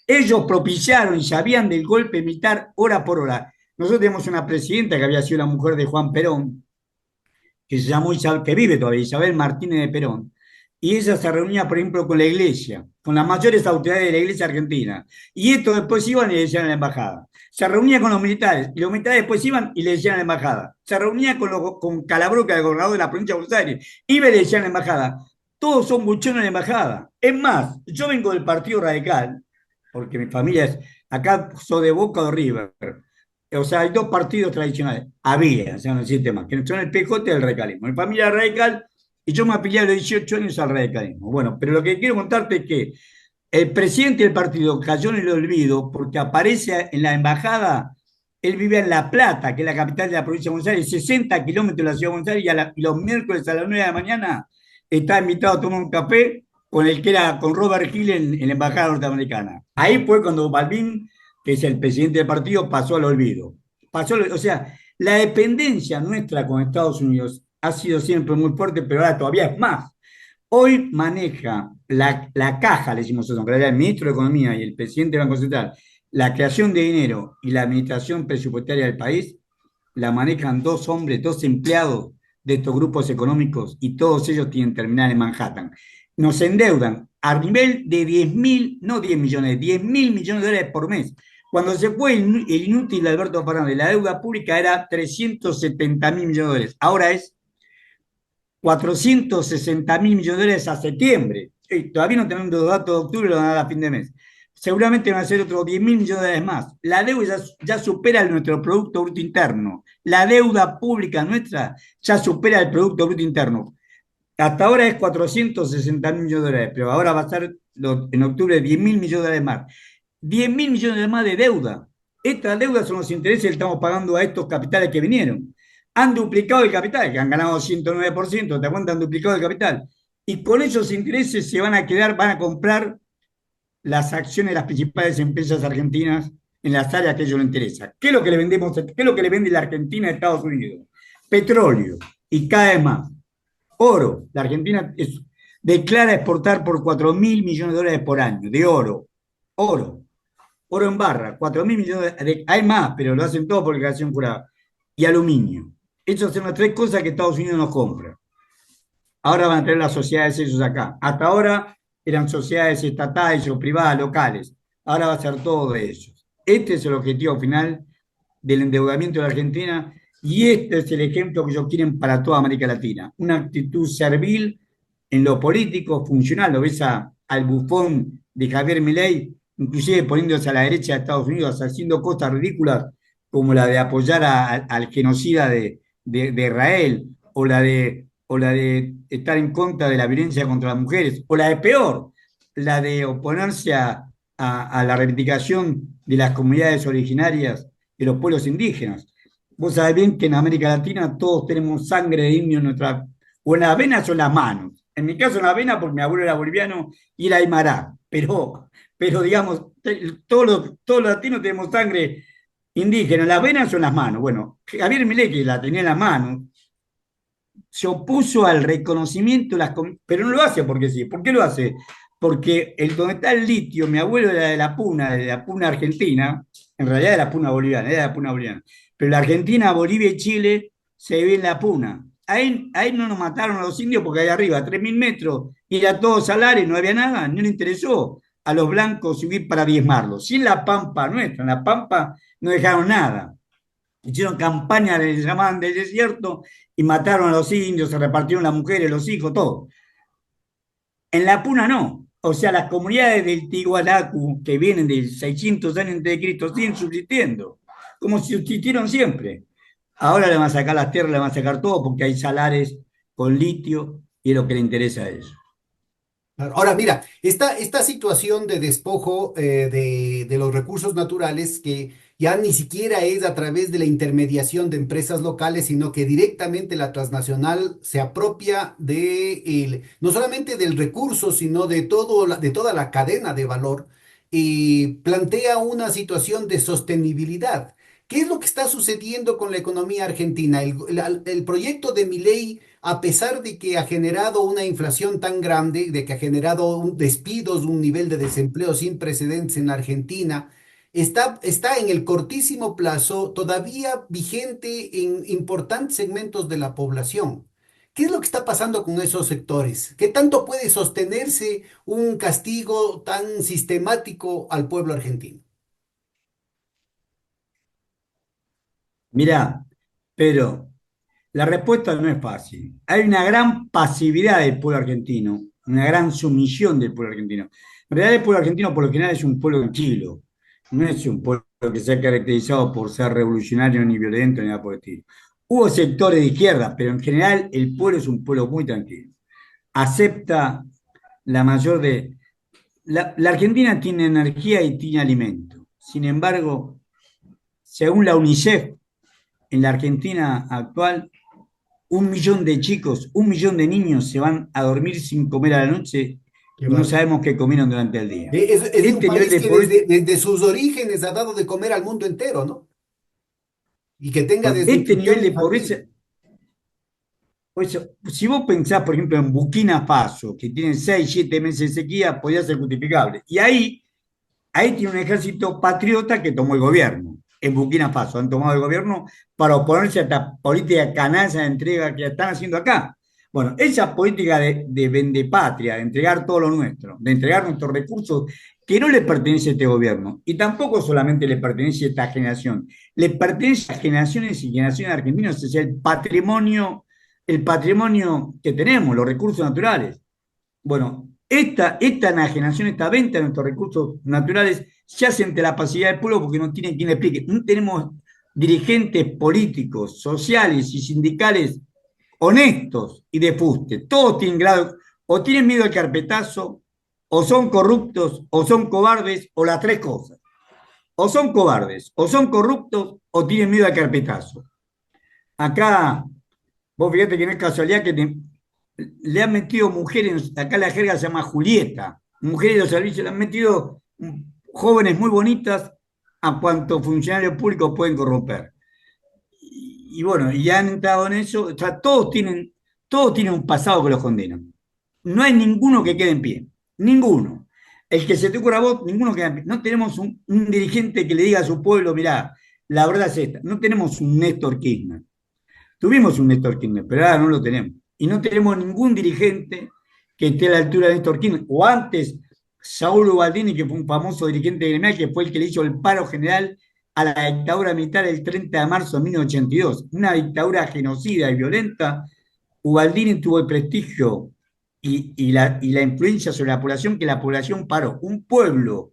B: Ellos propiciaron y sabían del golpe militar hora por hora. Nosotros tenemos una presidenta que había sido la mujer de Juan Perón, que se llamó que vive todavía, Isabel Martínez de Perón, y ella se reunía, por ejemplo, con la iglesia, con las mayores autoridades de la iglesia argentina, y estos después iban y le decían a la embajada. Se reunía con los militares, y los militares después iban y le decían a la embajada. Se reunía con Calabroca, el gobernador de la provincia de Buenos Aires, iba y le decían a la embajada. Todos son buchones en la embajada. Es más, yo vengo del Partido Radical, porque mi familia es, acá soy de Boca o de River. O sea, hay dos partidos tradicionales. Había, o sea, no existe más, que son el PJ y el radicalismo. Mi familia era radical y yo me afilié a los 18 años al radicalismo. Bueno, pero lo que quiero contarte es que el presidente del partido cayó en el olvido porque aparece en la embajada. Él vive en La Plata, que es la capital de la provincia de Buenos Aires, 60 kilómetros de la ciudad de Buenos Aires, y los miércoles a las 9 de la mañana está invitado a tomar un café con Robert Hill en la embajada norteamericana. Ahí fue cuando Balbín, que es el presidente del partido, pasó al olvido. O sea, la dependencia nuestra con Estados Unidos ha sido siempre muy fuerte, pero ahora todavía es más. Hoy maneja la caja, le decimos nosotros, en realidad el ministro de Economía y el presidente del Banco Central, la creación de dinero y la administración presupuestaria del país, la manejan dos hombres, dos empleados de estos grupos económicos, y todos ellos tienen terminal en Manhattan. Nos endeudan a nivel de 10.000, no 10 millones, 10.000 millones de dólares por mes. Cuando se fue el inútil Alberto Fernández, la deuda pública era 370.000 millones de dólares. Ahora es 460.000 millones de dólares a septiembre. Todavía no tenemos los datos de octubre, lo van a dar a fin de mes. Seguramente van a ser otros 10.000 millones de dólares más. La deuda ya supera nuestro Producto Bruto Interno. La deuda pública nuestra ya supera el Producto Bruto Interno. Hasta ahora es 460.000 millones de dólares, pero ahora va a ser en octubre 10.000 millones de dólares más. 10.000 millones de dólares más de deuda. Estas deudas son los intereses que estamos pagando a estos capitales que vinieron. Han duplicado el capital, que han ganado 109%, ¿te cuentan? Han duplicado el capital. Y con esos intereses se van a quedar, van a comprar las acciones de las principales empresas argentinas en las áreas que a ellos les interesa. ¿Qué es lo que le vendemos? ¿Qué es lo que le vende la Argentina a Estados Unidos? Petróleo. Y cada vez más. Oro. La Argentina declara exportar por 4.000 millones de dólares por año de oro. Oro. Oro en barra. 4.000 millones hay más, pero lo hacen todo por declaración jurada. Y aluminio. Esas son las tres cosas que Estados Unidos nos compra. Ahora van a tener las sociedades ellos acá. Hasta ahora eran sociedades estatales o privadas locales. Ahora va a ser todo de ellos. Este es el objetivo final del endeudamiento de la Argentina y este es el ejemplo que ellos quieren para toda América Latina. Una actitud servil en lo político, funcional. Lo ves al bufón de Javier Milei, inclusive poniéndose a la derecha de Estados Unidos, haciendo cosas ridículas como la de apoyar al genocida de Israel, o la de estar en contra de la violencia contra las mujeres, o la de peor, la de oponerse a la reivindicación de las comunidades originarias de los pueblos indígenas. Vos sabés bien que en América Latina todos tenemos sangre de indio en nuestra, o en las venas o en las manos. En mi caso en las venas porque mi abuelo era boliviano y era aymara, pero digamos, todos los latinos tenemos sangre indígena, en las venas o en las manos. Bueno, Javier Milei, que la tenía en las manos, se opuso al reconocimiento, pero no lo hace porque sí. ¿Por qué lo hace? Porque donde está el litio, mi abuelo era de la Puna Argentina, en realidad de la Puna Boliviana, era de la Puna Boliviana, pero la Argentina, Bolivia y Chile se ve en la Puna. Ahí no nos mataron a los indios porque ahí arriba, a 3.000 metros, era todo salario, no había nada, no le interesó a los blancos subir para diezmarlos. Sin la Pampa nuestra, en la Pampa no dejaron nada. Hicieron campaña, les llamaban del desierto, y mataron a los indios, se repartieron las mujeres, los hijos, todo. En la Puna no. O sea, las comunidades del Tiwanaku, que vienen de 600 años antes de Cristo, siguen subsistiendo, como si subsistieron siempre. Ahora le van a sacar las tierras, le van a sacar todo, porque hay salares con litio, y es lo que le interesa a ellos.
A: Claro. Ahora, mira, esta situación de despojo de los recursos naturales, que ya ni siquiera es a través de la intermediación de empresas locales, sino que directamente la transnacional se apropia no solamente del recurso, sino de toda la cadena de valor, y plantea una situación de sostenibilidad. ¿Qué es lo que está sucediendo con la economía argentina? El proyecto de Milei, a pesar de que ha generado una inflación tan grande, de que ha generado despidos, un nivel de desempleo sin precedentes en la Argentina, está en el cortísimo plazo todavía vigente en importantes segmentos de la población. ¿Qué es lo que está pasando con esos sectores? ¿Qué tanto puede sostenerse un castigo tan sistemático al pueblo argentino?
B: Mirá, pero la respuesta no es fácil. Hay una gran pasividad del pueblo argentino, una gran sumisión del pueblo argentino. En realidad, el pueblo argentino por lo general es un pueblo tranquilo, no es un pueblo que se ha caracterizado por ser revolucionario ni violento ni nada por el estilo. Hubo sectores de izquierda, pero en general el pueblo es un pueblo muy tranquilo. Acepta la mayor de... la Argentina tiene energía y tiene alimento. Sin embargo, según la UNICEF, en la Argentina actual 1 millón de chicos, 1 millón de niños se van a dormir sin comer a la noche
A: Qué
B: y no
A: bárbaro.
B: sabemos qué comieron durante el día.
A: Es de un
B: Este nivel
A: país
B: de
A: que
B: pobreza,
A: desde sus orígenes ha dado de comer al mundo entero, ¿no? Y que tenga
B: este nivel
A: desnutrición
B: de pobreza,
A: infantil.
B: pues, si vos pensás, por ejemplo, en Burkina Faso, que tiene 6, 7 meses de sequía, podría ser justificable. Y ahí tiene un ejército patriota que tomó el gobierno. En Burkina Faso han tomado el gobierno para oponerse a esta política canalla de entrega que están haciendo acá. Bueno, esa política de vendepatria, de entregar todo lo nuestro, de entregar nuestros recursos, que no le pertenece a este gobierno, y tampoco solamente le pertenece a esta generación, le pertenece a generaciones y generaciones argentinas, es el patrimonio que tenemos, los recursos naturales. Bueno, esta enajenación, esta venta de nuestros recursos naturales se hace ante la pasividad del pueblo porque no tiene quien le explique. No tenemos dirigentes políticos, sociales y sindicales honestos y de fuste. Todos tienen grado, o tienen miedo al carpetazo, o son corruptos, o son cobardes, o las tres cosas. O son cobardes, o son corruptos, o tienen miedo al carpetazo. Acá, vos fíjate que no es casualidad que le han metido mujeres, acá la jerga se llama Julieta, mujeres de los servicios, le han metido jóvenes muy bonitas a cuantos funcionarios públicos pueden corromper. Y bueno, y han entrado en eso, o sea, todos tienen un pasado que los condena. No hay ninguno que quede en pie, ninguno. El que se te ocurra a vos, ninguno queda en pie. No tenemos un dirigente que le diga a su pueblo, mirá, la verdad es esta. No tenemos un Néstor Kirchner. Tuvimos un Néstor Kirchner, pero ahora no lo tenemos. Y no tenemos ningún dirigente que esté a la altura de Néstor Kirchner, o antes Saúl Ubaldini, que fue un famoso dirigente gremial, que fue el que le hizo el paro general a la dictadura militar el 30 de marzo de 1982, una dictadura genocida y violenta. Ubaldini tuvo el prestigio y la influencia sobre la población que la población paró. Un pueblo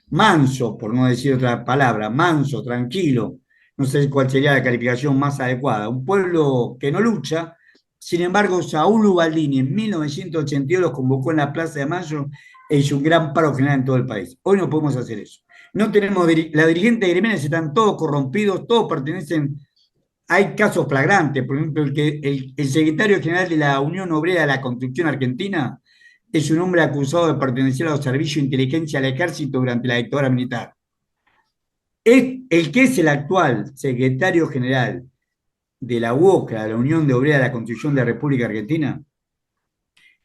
B: manso, por no decir otra palabra, manso, tranquilo, no sé cuál sería la calificación más adecuada, un pueblo que no lucha. Sin embargo, Saúl Ubaldini en 1982 los convocó en la Plaza de Mayo e hizo un gran paro general en todo el país. Hoy no podemos hacer eso. No tenemos, la dirigente de gremiales están todos corrompidos, todos pertenecen, hay casos flagrantes, por ejemplo, el secretario general de la Unión Obrera de la Construcción Argentina es un hombre acusado de pertenecer a los servicios de inteligencia del ejército durante la dictadura militar. El que es el actual secretario general de la UOCRA, de la Unión de Obrera de la Construcción de la República Argentina,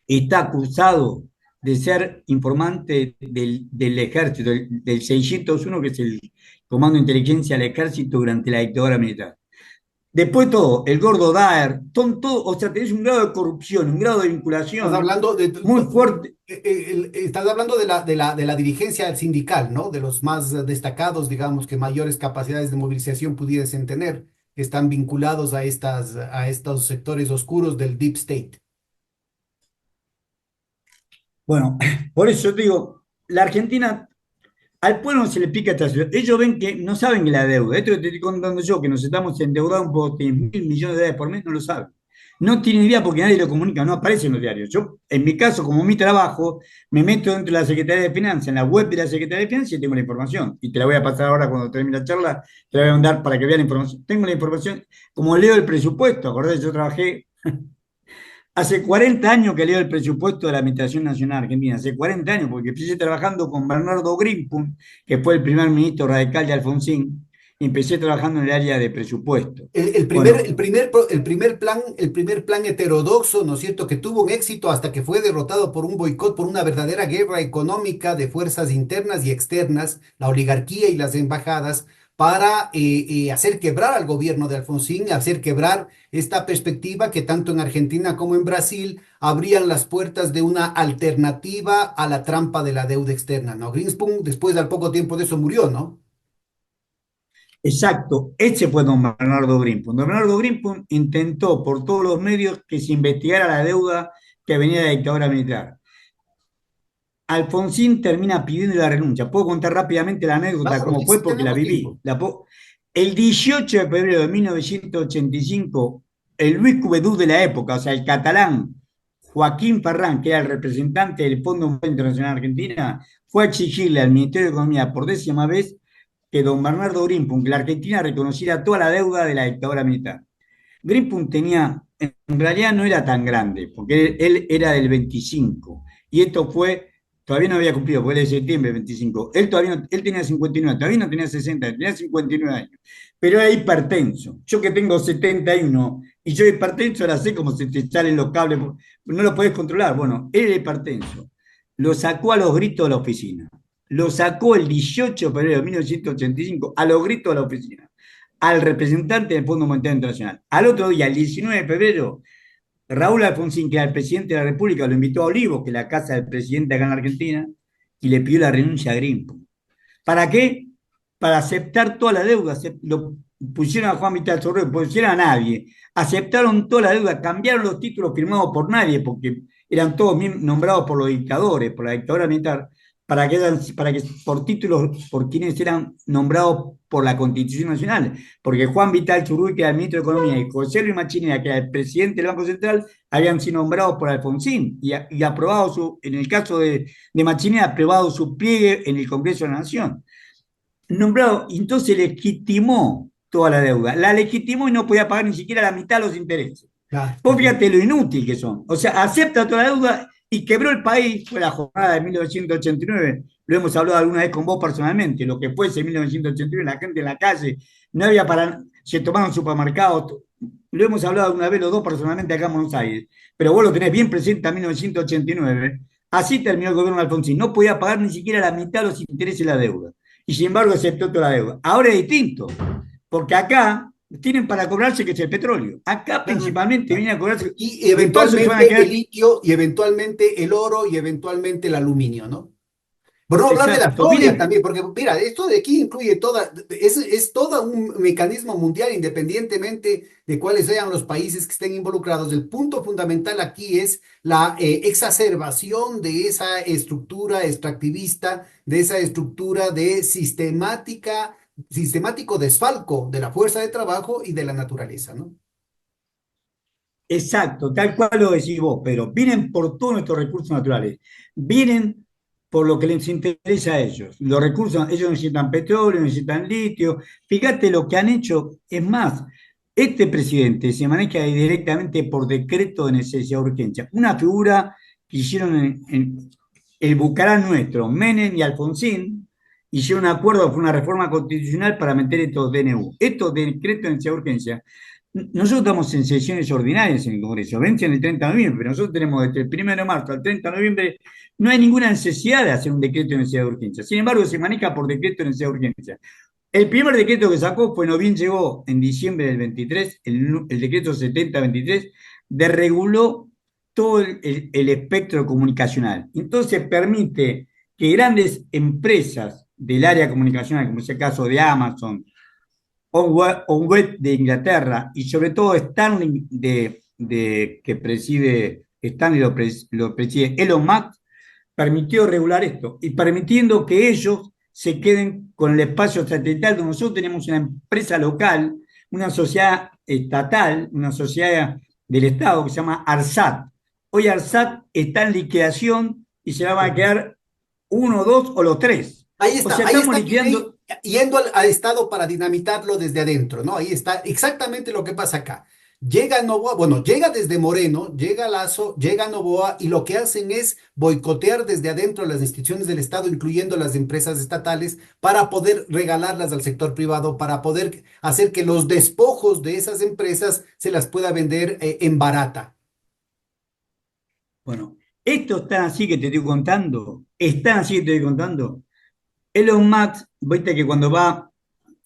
B: está acusado de ser informante del ejército, del 601, que es el Comando de Inteligencia del Ejército durante la dictadura militar. Después todo, el gordo Daer, todo, o sea, tenés un grado de corrupción, un grado de
A: Estás
B: vinculación
A: hablando
B: muy fuerte.
A: estás hablando de la dirigencia sindical, ¿no? De los más destacados, digamos, que mayores capacidades de movilización pudiesen tener, que están vinculados a estos sectores oscuros del Deep State.
B: Bueno, por eso te digo, la Argentina, al pueblo no se le pica esta ciudad. Ellos ven que no saben que la deuda, esto que te estoy contando yo, que nos estamos endeudados por 10.000 millones de dólares por mes, no lo saben. No tienen idea porque nadie lo comunica, no aparece en los diarios. Yo, en mi caso, como mi trabajo, me meto dentro de la Secretaría de Finanzas, en la web de la Secretaría de Finanzas y tengo la información. Y te la voy a pasar ahora cuando termine la charla, te la voy a mandar para que vean la información. Tengo la información, como leo el presupuesto, acordás, yo trabajé hace 40 años que leo el presupuesto de la Administración Nacional Argentina, hace 40 años, porque empecé trabajando con Bernardo Greenpun, que fue el primer ministro radical de Alfonsín, y empecé trabajando en el área de presupuesto.
A: El primer,
B: Bueno,
A: el primer plan heterodoxo, ¿no es cierto?, que tuvo un éxito hasta que fue derrotado por un boicot, por una verdadera guerra económica de fuerzas internas y externas, la oligarquía y las embajadas, para hacer quebrar al gobierno de Alfonsín, hacer quebrar esta perspectiva que tanto en Argentina como en Brasil abrían las puertas de una alternativa a la trampa de la deuda externa, ¿no? Greenspan, después al poco tiempo de eso, murió, ¿no?
B: exacto, ese fue don Bernardo Greenpun. Don Bernardo Greenpun intentó por todos los medios que se investigara la deuda que venía de la dictadura militar. Alfonsín termina pidiendo la renuncia. Puedo contar rápidamente la anécdota
A: Claro,
B: cómo
A: sí,
B: fue
A: sí,
B: porque la
A: tenemos
B: viví.
A: tiempo.
B: El 18 de febrero de 1985, el Luis Cuvedú de la época, o sea, el catalán Joaquín Ferrán, que era el representante del Fondo Monetario Internacional Argentina, fue a exigirle al Ministerio de Economía por 10ª vez que don Bernardo Greenpun, que la Argentina reconociera toda la deuda de la dictadura militar. Greenpun tenía, en realidad no era tan grande, porque él era del 25, y esto fue, todavía no había cumplido, porque él es de septiembre del 25, él, todavía no, él tenía 59, todavía no tenía 60, tenía 59 años, pero era hipertenso. Yo que tengo 71 y yo hipertenso, ahora sé cómo se te salen los cables, no lo podés controlar. Bueno, él era hipertenso, lo sacó a los gritos de la oficina, lo sacó el 18 de febrero de 1985 a los gritos de la oficina al representante del Fondo Monetario Internacional. Al otro día, el 19 de febrero, Raúl Alfonsín, que era el presidente de la República, lo invitó a Olivos, que es la casa del presidente acá en la Argentina, y le pidió la renuncia a Greenpun. ¿Para qué? Para aceptar toda la deuda. Lo pusieron a Juan Vital Zorrero, pusieron a nadie. Aceptaron toda la deuda, cambiaron los títulos firmados por nadie, porque eran todos nombrados por los dictadores, por la dictadura militar, para que por títulos, por quienes eran nombrados por la Constitución Nacional, porque Juan Vital Churruy, que era el ministro de Economía, y José Luis Machinera, que era el presidente del Banco Central, habían sido nombrados por Alfonsín y aprobado en el caso de Machinera, aprobado su pliegue en el Congreso de la Nación. Nombrado, entonces legitimó toda la deuda, la legitimó y no podía pagar ni siquiera la mitad de los intereses.
A: Claro,
B: Vos fíjate lo inútil que son. O sea, acepta toda la deuda y quebró el país. Fue la jornada de 1989. Lo hemos hablado alguna vez con vos personalmente. Lo que fue ese 1989, la gente en la calle, no había para. Se tomaron supermercados. Lo hemos hablado alguna vez los dos personalmente acá en Buenos Aires. Pero vos lo tenés bien presente en 1989. Así terminó el gobierno de Alfonsín. No podía pagar ni siquiera la mitad de los intereses de la deuda. Y sin embargo aceptó toda la deuda. Ahora es distinto. Porque acá tienen para cobrarse, que es el petróleo. Acá
A: Claro,
B: principalmente
A: claro.
B: vienen a cobrarse,
A: Y
B: de paso se van a
A: eventualmente el
B: quedar,
A: litio, y eventualmente el oro, y eventualmente el aluminio, ¿no? Por no hablar de la
B: exacto,
A: soya
B: vienen,
A: también, porque mira, esto de aquí incluye es todo un mecanismo mundial, independientemente de cuáles sean los países que estén involucrados. El punto fundamental aquí es la exacerbación de esa estructura extractivista, de esa estructura de sistemático desfalco de la fuerza de trabajo y de la naturaleza, ¿no?
B: exacto, tal cual lo decís vos, pero vienen por todos nuestros recursos naturales, vienen por lo que les interesa a ellos. Los recursos, ellos necesitan petróleo, necesitan litio. Fíjate lo que han hecho. Es más, este presidente se maneja directamente por decreto de necesidad de urgencia. Una figura que hicieron en el Bucarán nuestro, Menem y Alfonsín, hicieron un acuerdo, fue una reforma constitucional para meter estos DNU. Estos decretos de necesidad de urgencia nosotros estamos en sesiones ordinarias en el Congreso, vencen el 30 de noviembre, pero nosotros tenemos desde el 1 de marzo al 30 de noviembre, no hay ninguna necesidad de hacer un decreto de necesidad de urgencia. Sin embargo, se maneja por decreto de necesidad de urgencia. El primer decreto que sacó fue, no bien llegó en diciembre del 23, el decreto 7023, reguló todo el espectro comunicacional. Entonces permite que grandes empresas del área comunicacional, como es el caso de Amazon, Onwet de Inglaterra y sobre todo Stanley que preside, Stanley lo preside Elon Musk, permitió regular esto y permitiendo que ellos se queden con el espacio satelital donde nosotros tenemos una empresa local, una sociedad estatal, una sociedad del Estado que se llama ARSAT. Hoy ARSAT está en liquidación y se va a quedar uno, dos o los tres. O sea,
A: Ahí
B: estamos
A: está Milei
B: liquidando.
A: yendo al Estado para dinamitarlo desde adentro, ¿no? Ahí está exactamente lo que pasa acá. Llega Novoa, bueno, llega desde Moreno, llega Lazo, llega Novoa y lo que hacen es boicotear desde adentro las instituciones del Estado, incluyendo las empresas estatales, para poder regalarlas al sector privado, para poder hacer que los despojos de esas empresas se las pueda vender en barata.
B: Bueno, esto es tan así que te estoy contando, es tan así que te estoy contando. Elon Musk, viste que cuando va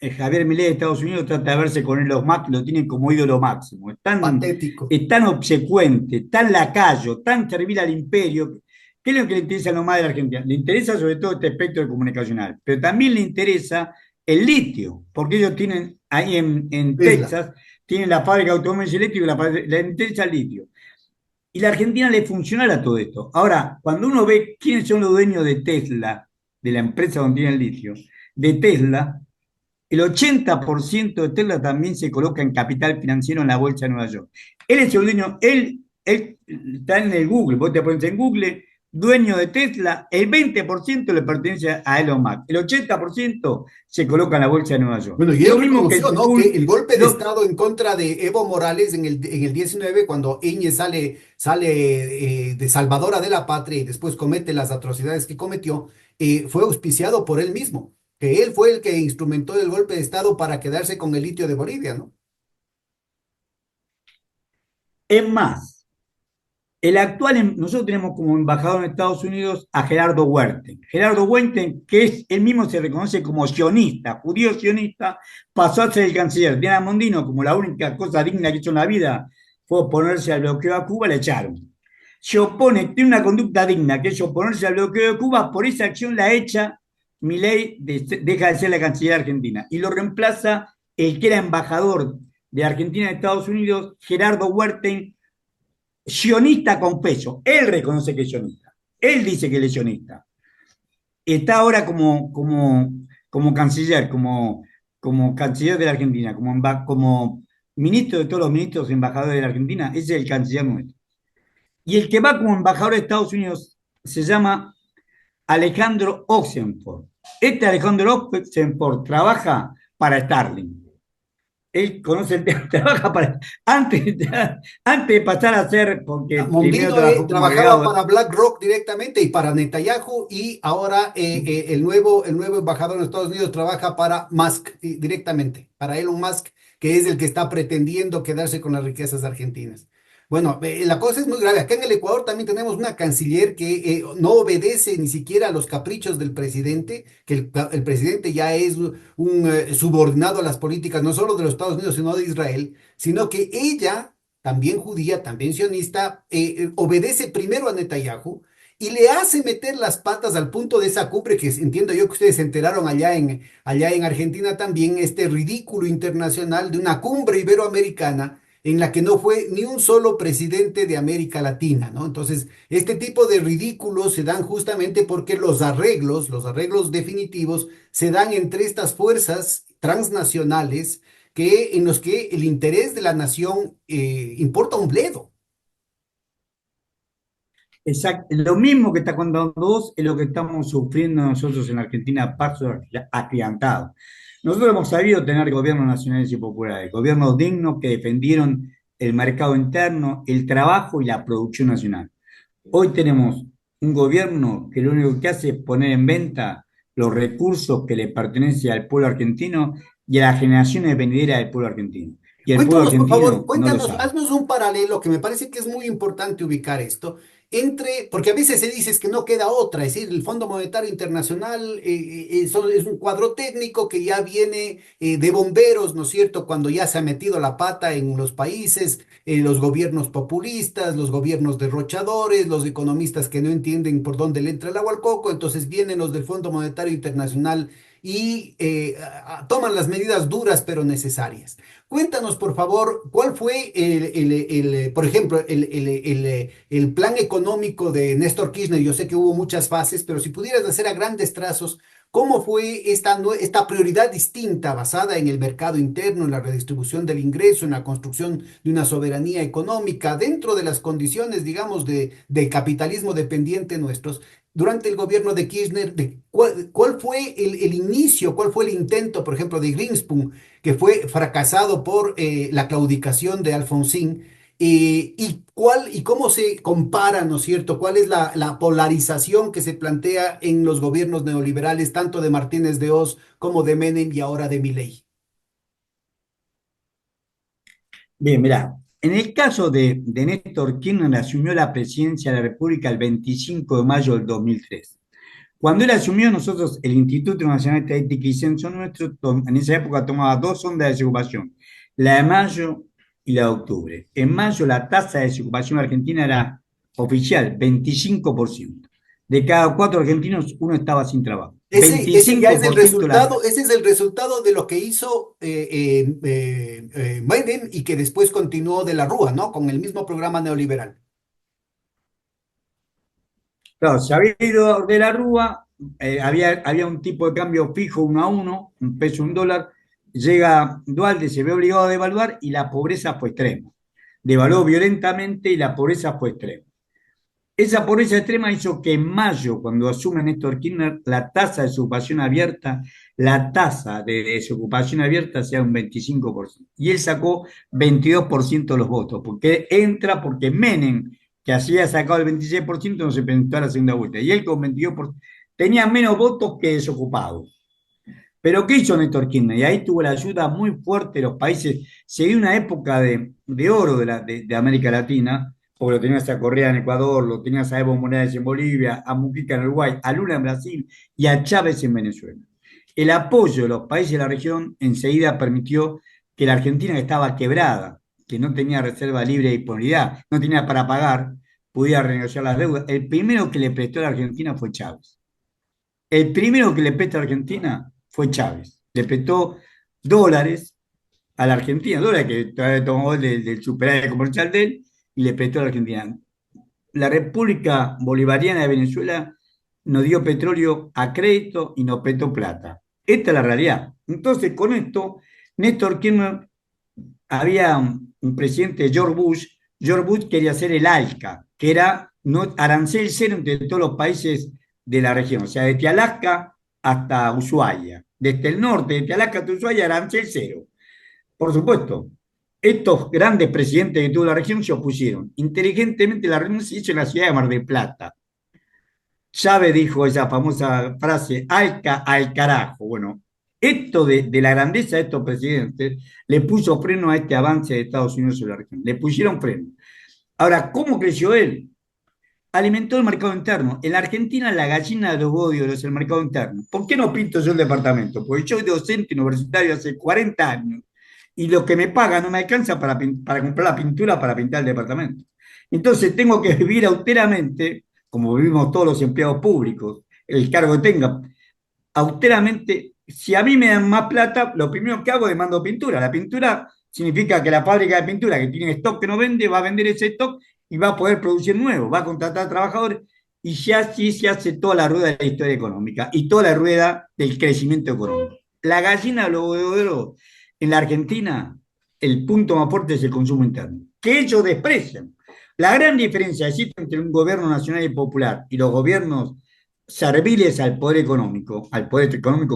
B: Javier Milei de Estados Unidos trata de verse con Elon Musk, lo tienen como ídolo máximo.
A: Patético.
B: Es tan obsecuente, tan lacayo, tan servil al imperio. ¿Qué es lo que le interesa a lo más de la Argentina? Le interesa sobre todo este espectro comunicacional, pero también le interesa el litio, porque ellos tienen ahí en
A: Tesla.
B: Texas, tienen la fábrica de automóviles eléctricos, le interesa el litio. Y la Argentina le funcionará todo esto. Ahora, cuando uno ve quiénes son los dueños de Tesla, de la empresa donde tiene el litio, de Tesla, el 80% de Tesla también se coloca en capital financiero en la bolsa de Nueva York. Él es el dueño, él está en el Google, vos te pones en Google, dueño de Tesla, el 20% le pertenece a Elon Musk, el 80% se coloca en la bolsa de Nueva York.
A: Bueno, y
B: Lo
A: él
B: mismo que
A: reconoció, ¿no? Que
B: Google,
A: el golpe de Estado en contra de Evo Morales en el 19, cuando Íñez sale de salvadora de la patria y después comete las atrocidades que cometió, fue auspiciado por él mismo, que él fue el que instrumentó el golpe de Estado para quedarse con el litio de Bolivia, ¿no?
B: es más, el actual, nosotros tenemos como embajador en Estados Unidos a Gerardo Huerten. Gerardo Huerten, que es, él mismo se reconoce como sionista, judío sionista, pasó a ser el canciller. Diana Mondino, como la única cosa digna que hizo en la vida fue oponerse al bloqueo a Cuba, le echaron. Se opone, tiene una conducta digna, que es oponerse al bloqueo de Cuba, por esa acción la echa, Milei deja de ser la canciller argentina y lo reemplaza el que era embajador de Argentina en Estados Unidos, Gerardo Huerten, sionista con peso. Él reconoce que es sionista. Él dice que él es sionista. Está ahora como canciller, como canciller de la Argentina, como ministro de todos los ministros embajadores de la Argentina. Ese es el canciller nuestro. Y el que va como embajador de Estados Unidos se llama Alejandro Oxenford. Este Alejandro Oxenford trabaja para Starling. Él conoce el tema, trabaja para, antes de pasar a ser, porque primero
A: Mondino
B: trabajó como
A: trabajaba
B: agregado.
A: para BlackRock directamente y para Netanyahu, y ahora el nuevo embajador en Estados Unidos trabaja para Musk directamente, para Elon Musk, que es el que está pretendiendo quedarse con las riquezas argentinas. Bueno, la cosa es muy grave. Acá en el Ecuador también tenemos una canciller que no obedece ni siquiera a los caprichos del presidente, que el presidente ya es un subordinado a las políticas no solo de los Estados Unidos, sino de Israel, sino que ella, también judía, también sionista, obedece primero a Netanyahu y le hace meter las patas al punto de esa cumbre que entiendo yo que ustedes se enteraron allá en Argentina también, este ridículo internacional de una cumbre iberoamericana en la que no fue ni un solo presidente de América Latina, ¿no? Entonces, este tipo de ridículos se dan justamente porque los arreglos definitivos, se dan entre estas fuerzas transnacionales en los que el interés de la nación importa un bledo.
B: Exacto. Lo mismo que está contando vos es lo que estamos sufriendo nosotros en Argentina, paso agigantado. Nosotros hemos sabido tener gobiernos nacionales y populares, gobiernos dignos que defendieron el mercado interno, el trabajo y la producción nacional. Hoy tenemos un gobierno que lo único que hace es poner en venta los recursos que le pertenecen al pueblo argentino y a las generaciones venideras del pueblo argentino. Y el pueblo
A: Cuéntanos, por favor,
B: argentino no lo
A: cuéntanos,
B: sabe.
A: haznos un paralelo que me parece que es muy importante ubicar esto porque a veces se dice es que no queda otra, es decir, el Fondo Monetario Internacional eso es un cuadro técnico que ya viene de bomberos, ¿no es cierto? Cuando ya se ha metido la pata en los países, los gobiernos populistas, los gobiernos derrochadores, los economistas que no entienden por dónde le entra el agua al coco, entonces vienen los del Fondo Monetario Internacional y toman las medidas duras pero necesarias. Cuéntanos, por favor, ¿cuál fue por ejemplo, el plan económico de Néstor Kirchner? Yo sé que hubo muchas fases, pero si pudieras hacer a grandes trazos, ¿cómo fue esta prioridad distinta basada en el mercado interno, en la redistribución del ingreso, en la construcción de una soberanía económica dentro de las condiciones, digamos, de capitalismo dependiente nuestros? Durante el gobierno de Kirchner, ¿cuál fue el inicio, cuál fue el intento, por ejemplo, de Greenspoon, que fue fracasado por la claudicación de Alfonsín? Y cómo se compara, ¿no es cierto? ¿Cuál es la polarización que se plantea en los gobiernos neoliberales, tanto de Martínez de Oz como de Menem y ahora de Milei?
B: Bien, mirá, en el caso de Néstor Kirchner asumió la presidencia de la República el 25 de mayo del 2003. Cuando él asumió, nosotros, el Instituto Nacional de Estadística y Censo nuestro, en esa época tomaba dos ondas de desocupación, la de mayo y la de octubre. En mayo la tasa de desocupación argentina era oficial, 25%. De cada cuatro argentinos, uno estaba sin trabajo.
A: Ese ya es el
B: 25% la...
A: resultado, ese es el resultado de lo que hizo Menem y que después continuó de la Rúa, ¿no? Con el mismo programa neoliberal.
B: Claro, se había ido de la Rúa, había un tipo de cambio fijo 1 a 1, un peso, un dólar. Llega Dualde, se ve obligado a devaluar y la pobreza fue extrema. Devaluó violentamente y la pobreza fue extrema. Esa pobreza extrema hizo que en mayo, cuando asume Néstor Kirchner, la tasa de desocupación abierta, la tasa de desocupación abierta sea un 25%. Y él sacó 22% de los votos, porque entra porque Menem, que había sacado el 26%, no se presentó a la segunda vuelta. Y él con 22% tenía menos votos que desocupados. Pero ¿qué hizo Néstor Kirchner? Y ahí tuvo la ayuda muy fuerte de los países. Se dio una época de oro de América Latina, porque lo tenías a Correa en Ecuador, lo tenías a Evo Morales en Bolivia, a Mujica en Uruguay, a Lula en Brasil y a Chávez en Venezuela. El apoyo de los países de la región enseguida permitió que la Argentina, que estaba quebrada, que no tenía reserva libre de disponibilidad, no tenía para pagar, pudiera renegociar las deudas. El primero que le prestó a la Argentina fue Chávez. El primero que le prestó a Argentina fue Chávez. Le prestó dólares a la Argentina, dólares que todavía tomó del superávit comercial de él y le prestó a la Argentina. La República Bolivariana de Venezuela nos dio petróleo a crédito y nos prestó plata. Esta es la realidad. Entonces, con esto, Néstor Kirchner, había un presidente, George Bush. George Bush quería hacer el ALCA, que era no, arancel cero entre todos los países de la región, o sea, desde Alaska hasta Ushuaia. Desde el norte, desde Alaska hasta Ushuaia, arancel cero. Por supuesto, estos grandes presidentes que tuvo la región se opusieron. Inteligentemente la reunión se hizo en la ciudad de Mar del Plata. Chávez dijo esa famosa frase, Alca al carajo. Bueno, esto de la grandeza de estos presidentes le puso freno a este avance de Estados Unidos sobre la región. Le pusieron freno. Ahora, ¿cómo creció él? Alimentó el mercado interno. En la Argentina, la gallina de los huevos de oro es el mercado interno. ¿Por qué no pinto yo el departamento? Porque yo soy docente universitario hace 40 años y lo que me paga no me alcanza para comprar la pintura para pintar el departamento. Entonces tengo que vivir austeramente, como vivimos todos los empleados públicos, el cargo que tenga, austeramente. Si a mí me dan más plata, lo primero que hago es mando pintura. La pintura significa que la fábrica de pintura que tiene stock que no vende, va a vender ese stock y va a poder producir nuevo, va a contratar trabajadores y ya así se hace toda la rueda de la historia económica y toda la rueda del crecimiento económico. La gallina de los huevos de oro en la Argentina, el punto más fuerte es el consumo interno, que ellos desprecian. La gran diferencia existe entre un gobierno nacional y popular y los gobiernos serviles al poder económico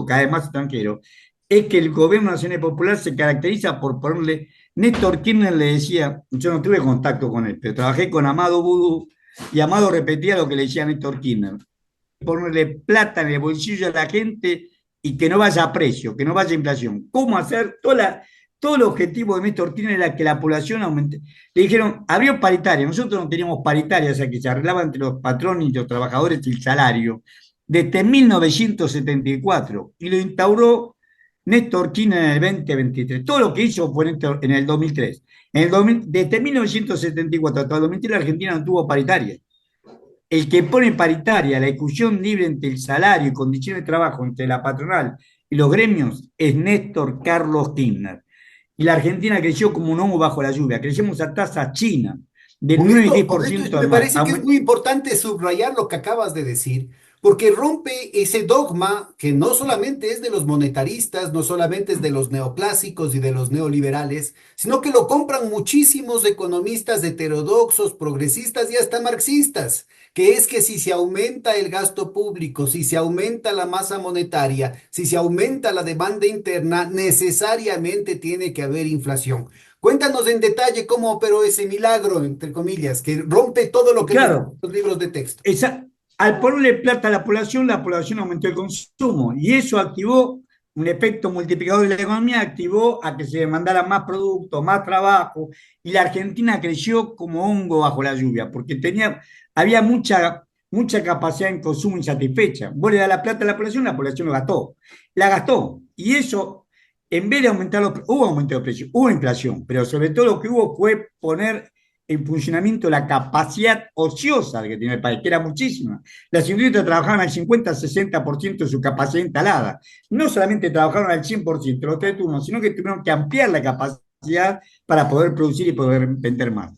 B: cada vez más extranjero, es que el gobierno nacional y popular se caracteriza por ponerle, Néstor Kirchner le decía, yo no tuve contacto con él, pero trabajé con Amado Boudou y Amado repetía lo que le decía Néstor Kirchner, ponerle plata en el bolsillo a la gente y que no vaya a precio, que no vaya a inflación. ¿Cómo hacer? Todo el objetivo de Néstor Kirchner era que la población aumente. Le dijeron, abrió paritaria. Nosotros no teníamos paritaria, o sea que se arreglaba entre los patrones y los trabajadores el salario desde 1974 y lo instauró Néstor Kirchner en el 2023. Todo lo que hizo fue en el 2003. Desde 1974 hasta el 2003 la Argentina no tuvo paritaria. El que pone paritaria la discusión libre entre el salario y condiciones de trabajo entre la patronal y los gremios es Néstor Carlos Kirchner. Y la Argentina creció como un hongo bajo la lluvia. Crecemos a tasa china del 9 y
A: Con esto
B: 10%
A: me
B: anual.
A: parece que es muy importante subrayar lo que acabas de decir, porque rompe ese dogma que no solamente es de los monetaristas, no solamente es de los neoclásicos y de los neoliberales, sino que lo compran muchísimos economistas heterodoxos, progresistas y hasta marxistas, que es que si se aumenta el gasto público, si se aumenta la masa monetaria, si se aumenta la demanda interna, necesariamente tiene que haber inflación. Cuéntanos en detalle cómo operó ese milagro, entre comillas, que rompe todo lo
B: Y
A: que nos dicen
B: claro,
A: los libros de texto.
B: esa, al ponerle plata a la población aumentó el consumo y eso activó un efecto multiplicador de la economía, activó a que se demandaran más productos, más trabajo y la Argentina creció como hongo bajo la lluvia porque había mucha capacidad en consumo insatisfecha. Vos le das la plata a la población lo gastó. La gastó y eso, en vez de aumentar hubo aumento de precios, hubo inflación, pero sobre todo lo que hubo fue poner en funcionamiento la capacidad ociosa que tiene el país, que era muchísima. Las industrias trabajaban al 50-60% de su capacidad instalada. No solamente trabajaron al 100% los tres turnos, sino que tuvieron que ampliar la capacidad para poder producir y poder vender más.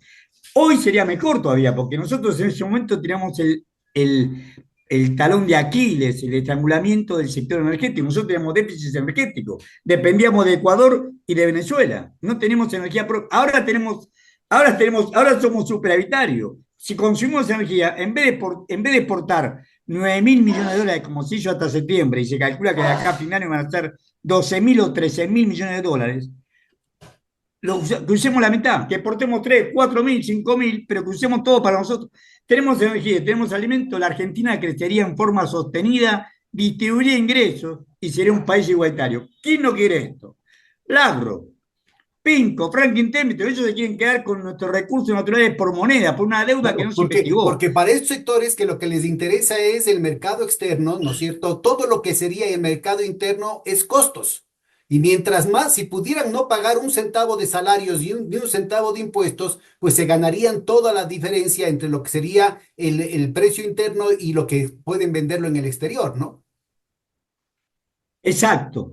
B: Hoy sería mejor todavía, porque nosotros en ese momento teníamos el talón de Aquiles, el estrangulamiento del sector energético. Nosotros teníamos déficit energético, dependíamos de Ecuador y de Venezuela. No tenemos energía propia. Ahora somos superavitarios. Si consumimos energía, en vez de exportar 9.000 millones de dólares como se hizo hasta septiembre, y se calcula que de acá a fin de año van a ser 12.000 o 13.000 millones de dólares, que usemos la mitad, que exportemos 3, 4.000, 5.000, pero que usemos todo para nosotros. Tenemos energía, tenemos alimento, la Argentina crecería en forma sostenida, distribuiría ingresos y sería un país igualitario. ¿Quién no quiere esto? Lagro, Pinco, Franklin Templeton, ellos se quieren quedar con nuestros recursos naturales por moneda, por una deuda que
A: Claro,
B: no se
A: porque
B: investigó.
A: para estos sectores que lo que les interesa es el mercado externo, ¿no es cierto? Todo lo que sería el mercado interno es costos. Y mientras más, si pudieran no pagar un centavo de salarios ni un centavo de impuestos, pues se ganarían toda la diferencia entre lo que sería el precio interno y lo que pueden venderlo en el exterior, ¿no?
B: Exacto.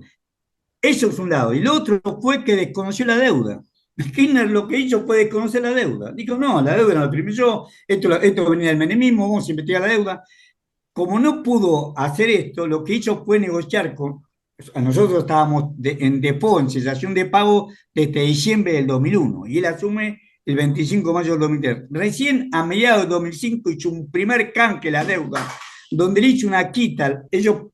B: Eso es un lado. Y lo otro fue que desconoció la deuda. Kirchner lo que hizo fue desconocer la deuda. Dijo, no, la deuda no la imprimí yo, esto venía del menemismo, vamos a investigar la deuda. Como no pudo hacer esto, lo que hizo fue negociar con. Nosotros estábamos en default, en cesación de pago desde diciembre del 2001 y él asume el 25 de mayo del 2003. Recién a mediados del 2005 hizo un primer canje la deuda, donde le hizo una quita.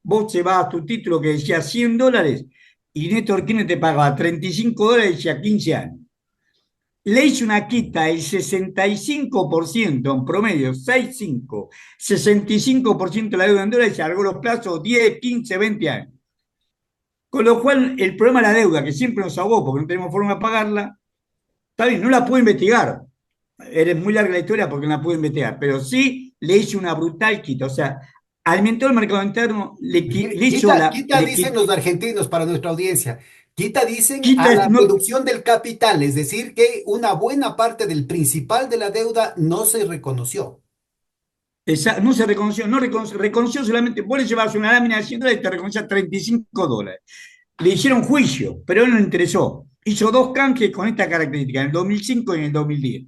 B: Vos se vas a tu título que decía $100 y Néstor Kirchner te pagaba $35 y decía 15 años. Le hizo una quita del 65% en promedio, 6,5, 65% de la deuda en dólares y se alargó los plazos 10, 15, 20 años. Con lo cual, el problema de la deuda, que siempre nos ahogó porque no tenemos forma de pagarla, está bien, no la puedo investigar. Era muy larga la historia porque no la pude investigar, pero sí le hizo una brutal quita. O sea, alimentó el mercado interno, le hizo
A: Quita,
B: la.
A: quita, dicen los argentinos para nuestra audiencia. Quita, dicen,
B: Quita,
A: a la
B: no,
A: reducción del capital, es decir, que una buena parte del principal de la deuda no se reconoció.
B: no se reconoció, no reconoció solamente, vos le llevabas una lámina de $100 y te reconocía $35. Le hicieron juicio, pero a él no le interesó. Hizo dos canjes con esta característica, en el 2005 y en el 2010.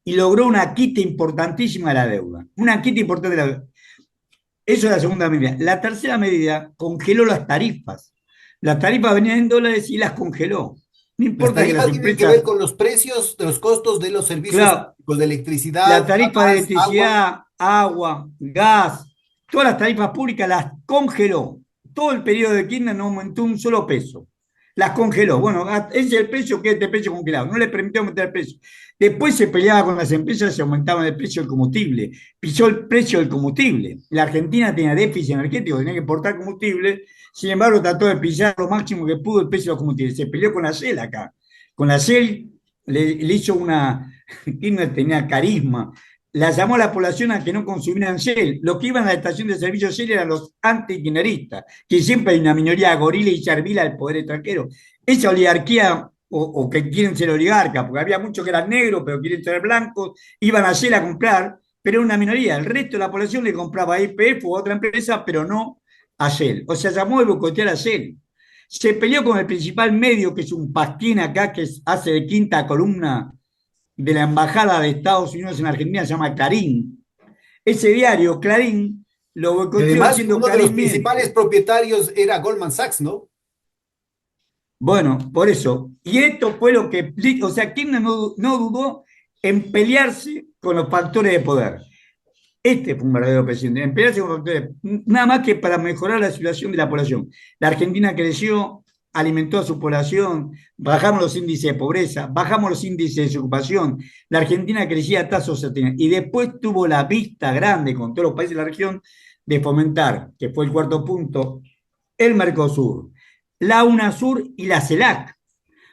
B: Y logró una quita importantísima de la deuda. Una quita importante de la deuda. Eso es la segunda medida. La tercera medida congeló las tarifas. Las tarifas venían en dólares y las congeló. No
A: Las
B: importa que las
A: tarifas tienen que ver
B: empresas,
A: con los precios de los costos de los servicios
B: claro,
A: públicos, de
B: la
A: electricidad,
B: tarifa de
A: gas, agua.
B: electricidad, agua, gas, todas las tarifas públicas las congeló. Todo el periodo de Kirchner no aumentó un solo peso. Las congeló. Bueno, ese es el precio que es este precio congelado. No le permitió aumentar el precio. Después se peleaba con las empresas y se aumentaba el precio del combustible. Pisó el precio del combustible. La Argentina tenía déficit energético, tenía que importar combustible. Sin embargo, trató de pillar lo máximo que pudo el precio de los combustibles. Se peleó con la Shell acá. Con la Shell le hizo una, Kirchner tenía carisma, la llamó a la población a que no consumieran Shell. Los que iban a la estación de servicio Shell eran los anti-kirchneristas, que siempre hay una minoría gorila y servil al poder extranjero. Esa oligarquía, o que quieren ser oligarcas, porque había muchos que eran negros, pero quieren ser blancos, iban a Shell a comprar, pero era una minoría. El resto de la población le compraba a YPF u otra empresa, pero no a Shell. O sea, llamó a boicotear a Shell. Se peleó con el principal medio, que es un pasquín acá, que hace de quinta columna de la Embajada de Estados Unidos en Argentina, se llama Clarín. Ese diario, Clarín, lo
A: Y
B: boicoteó
A: además,
B: diciendo
A: uno de los
B: Clarín
A: principales
B: miente.
A: propietarios era Goldman Sachs, ¿no?
B: Bueno, por eso. Y esto fue lo que, o sea, Kirchner no dudó en pelearse con los factores de poder. Este fue un verdadero presidente, en pelearse con los factores, nada más que para mejorar la situación de la población. La Argentina creció, alimentó a su población, bajamos los índices de pobreza, bajamos los índices de desocupación. La Argentina crecía a tasas sostenidas y después tuvo la vista grande con todos los países de la región de fomentar, que fue el cuarto punto, el Mercosur, la UNASUR y la CELAC.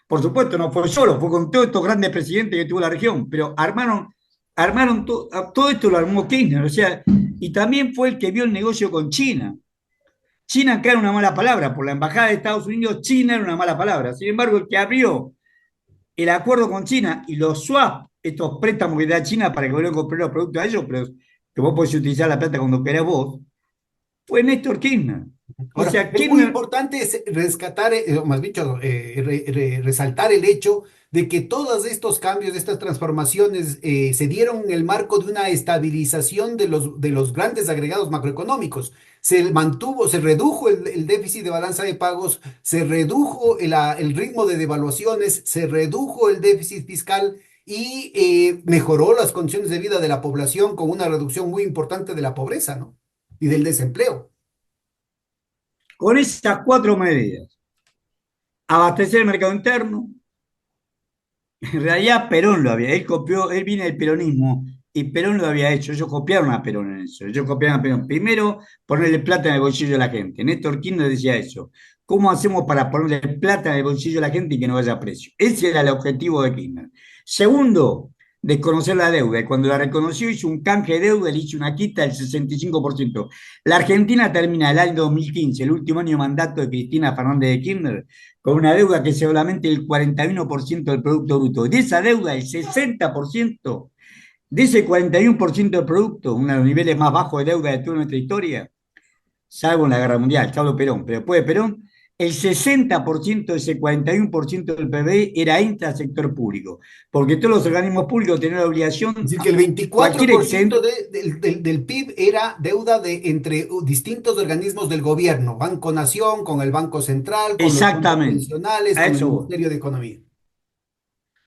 B: Por supuesto, no fue solo, fue con todos estos grandes presidentes que tuvo la región, pero todo esto lo armó Kirchner, o sea, y también fue el que vio el negocio con China. China acá era una mala palabra, por la embajada de Estados Unidos, China era una mala palabra. Sin embargo, el que abrió el acuerdo con China y los swap, estos préstamos que da China para que vos le compres los productos a ellos, pero que vos podés utilizar la plata cuando querés vos, fue Néstor Kirchner. O
A: Ahora,
B: sea,
A: es muy
B: Kirchner,
A: importante rescatar, o más dicho, resaltar el hecho de que todos estos cambios, estas transformaciones, se dieron en el marco de una estabilización de los grandes agregados macroeconómicos. Se mantuvo, se redujo el déficit de balanza de pagos, se redujo el ritmo de devaluaciones, se redujo el déficit fiscal y mejoró las condiciones de vida de la población con una reducción muy importante de la pobreza, ¿no? Y del desempleo.
B: con esas cuatro medidas, abastecer el mercado interno, en realidad Perón lo había, él copió, él viene del peronismo y Perón lo había hecho. Ellos copiaron a Perón en eso. Ellos copiaron a Perón. Primero, ponerle plata en el bolsillo de la gente. Néstor Kirchner decía eso. ¿Cómo hacemos para ponerle plata en el bolsillo de la gente y que no vaya a precio? Ese era el objetivo de Kirchner. Segundo, desconocer la deuda. Y cuando la reconoció, hizo un canje de deuda, le hizo una quita del 65%. La Argentina termina el año 2015, el último año de mandato de Cristina Fernández de Kirchner, con una deuda que es solamente el 41% del Producto Bruto. De esa deuda, el 60%, de ese 41% del producto, uno de los niveles más bajos de deuda de toda nuestra historia, salvo en la Guerra Mundial, salvo Perón, pero después de Perón, el 60% de ese 41% del PBI era intrasector público, porque todos los organismos públicos tenían la
A: Es
B: obligación,
A: decir, que el
B: cualquier
A: 24%
B: excedente,
A: del PIB era deuda entre distintos organismos del gobierno, Banco Nación, con el Banco Central, con los fondos
B: exactamente,
A: pensionales,
B: a
A: con el
B: eso voy.
A: Ministerio de Economía.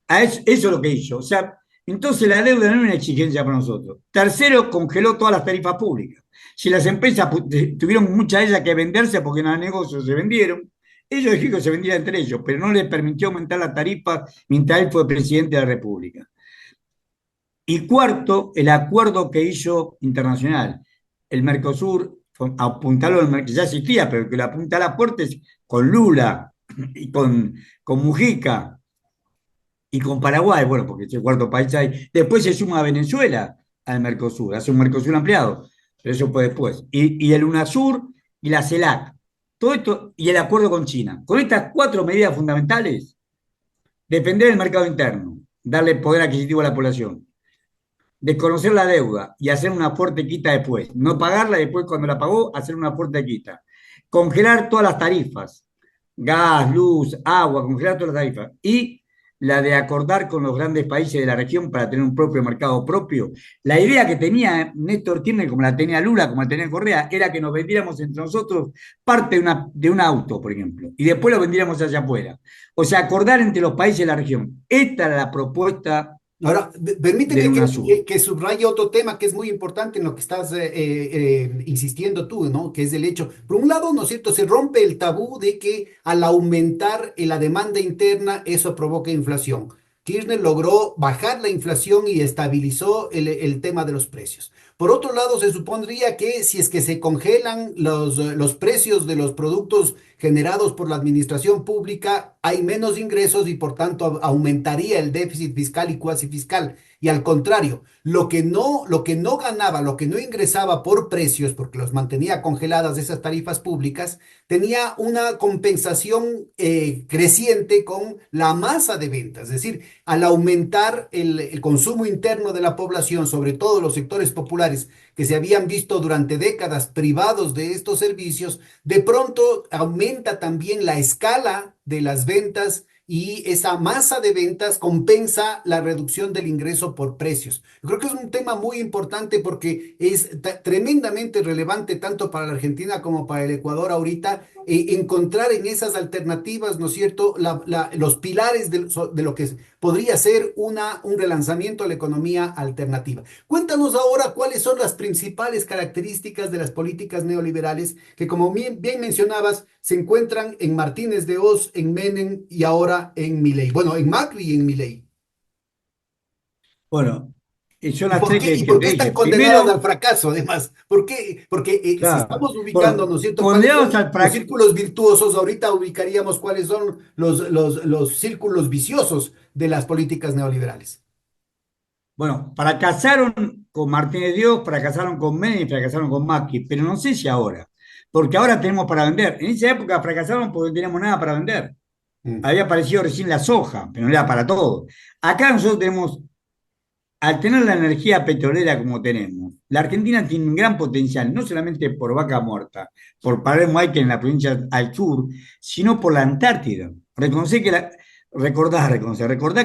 B: Eso es lo que hizo. O sea, entonces la deuda no es una exigencia para nosotros. Tercero, congeló todas las tarifas públicas. Si las empresas tuvieron muchas de ellas que venderse porque en los negocios se vendieron, ellos dijeron que se vendían entre ellos, pero no les permitió aumentar las tarifas mientras él fue presidente de la República. Y cuarto, el acuerdo que hizo internacional. El Mercosur, apuntarlo, que ya existía, pero que lo apunta a las puertas con Lula y con Mujica y con Paraguay, bueno, porque es el cuarto país ahí. Después se suma Venezuela al Mercosur, hace un Mercosur ampliado, pero eso fue después. Y el UNASUR y la CELAC. Todo esto y el acuerdo con China. Con estas cuatro medidas fundamentales, defender el mercado interno, darle poder adquisitivo a la población, desconocer la deuda y hacer una fuerte quita después. No pagarla y después, cuando la pagó, hacer una fuerte quita. Congelar todas las tarifas, gas, luz, agua, congelar todas las tarifas. Y la de acordar con los grandes países de la región para tener un propio mercado propio. La idea que tenía Néstor Kirchner, como la tenía Lula, como la tenía Correa, era que nos vendiéramos entre nosotros parte de un auto, por ejemplo, y después lo vendiéramos hacia afuera. O sea, acordar entre los países de la región. Esta era la propuesta
A: Ahora,
B: del
A: permíteme
B: UNASUR.
A: que subraye otro tema que es muy importante en lo que estás insistiendo tú, ¿no? Que es el hecho, por un lado, ¿no es cierto? Se rompe el tabú de que al aumentar la demanda interna, eso provoca inflación. Kirchner logró bajar la inflación y estabilizó el tema de los precios. Por otro lado, se supondría que si es que se congelan los precios de los productos generados por la administración pública, hay menos ingresos y por tanto aumentaría el déficit fiscal y cuasi fiscal. Y al contrario, lo que no ganaba, lo que no ingresaba por precios, porque los mantenía congeladas esas tarifas públicas, tenía una compensación creciente con la masa de ventas. Es decir, al aumentar el consumo interno de la población, sobre todo los sectores populares que se habían visto durante décadas privados de estos servicios, de pronto aumenta también la escala de las ventas y esa masa de ventas compensa la reducción del ingreso por precios. Yo creo que es un tema muy importante porque es tremendamente relevante tanto para la Argentina como para el Ecuador ahorita encontrar en esas alternativas, ¿no es cierto?, los pilares de lo que podría ser un relanzamiento a la economía alternativa. Cuéntanos ahora cuáles son las principales características de las políticas neoliberales que, como bien mencionabas, se encuentran en Martínez de Hoz, en Menem y ahora en Milei. Bueno, en Macri y en Milei.
B: Bueno, son
A: ¿Y
B: las
A: por
B: tres
A: qué, y
B: que
A: por
B: te
A: qué están
B: dije.
A: condenadas al
B: Primero,
A: fracaso, además? ¿Por qué? Porque si
B: claro,
A: estamos ubicando, ¿no
B: bueno,
A: es cierto?, cuáles
B: condenados
A: son
B: al
A: los
B: fracaso.
A: círculos virtuosos, ahorita ubicaríamos cuáles son los círculos viciosos de las políticas neoliberales.
B: Bueno, fracasaron con Martínez Dios, fracasaron con Menem y fracasaron con Macri, pero no sé si ahora, porque ahora tenemos para vender. En esa época fracasaron porque no teníamos nada para vender.
A: Mm.
B: Había aparecido recién la soja, pero no era para todo. Acá nosotros tenemos, al tener la energía petrolera como tenemos, la Argentina tiene un gran potencial, no solamente por Vaca Muerta, por Palermo Hayque en la provincia al sur, sino por la Antártida. Recordá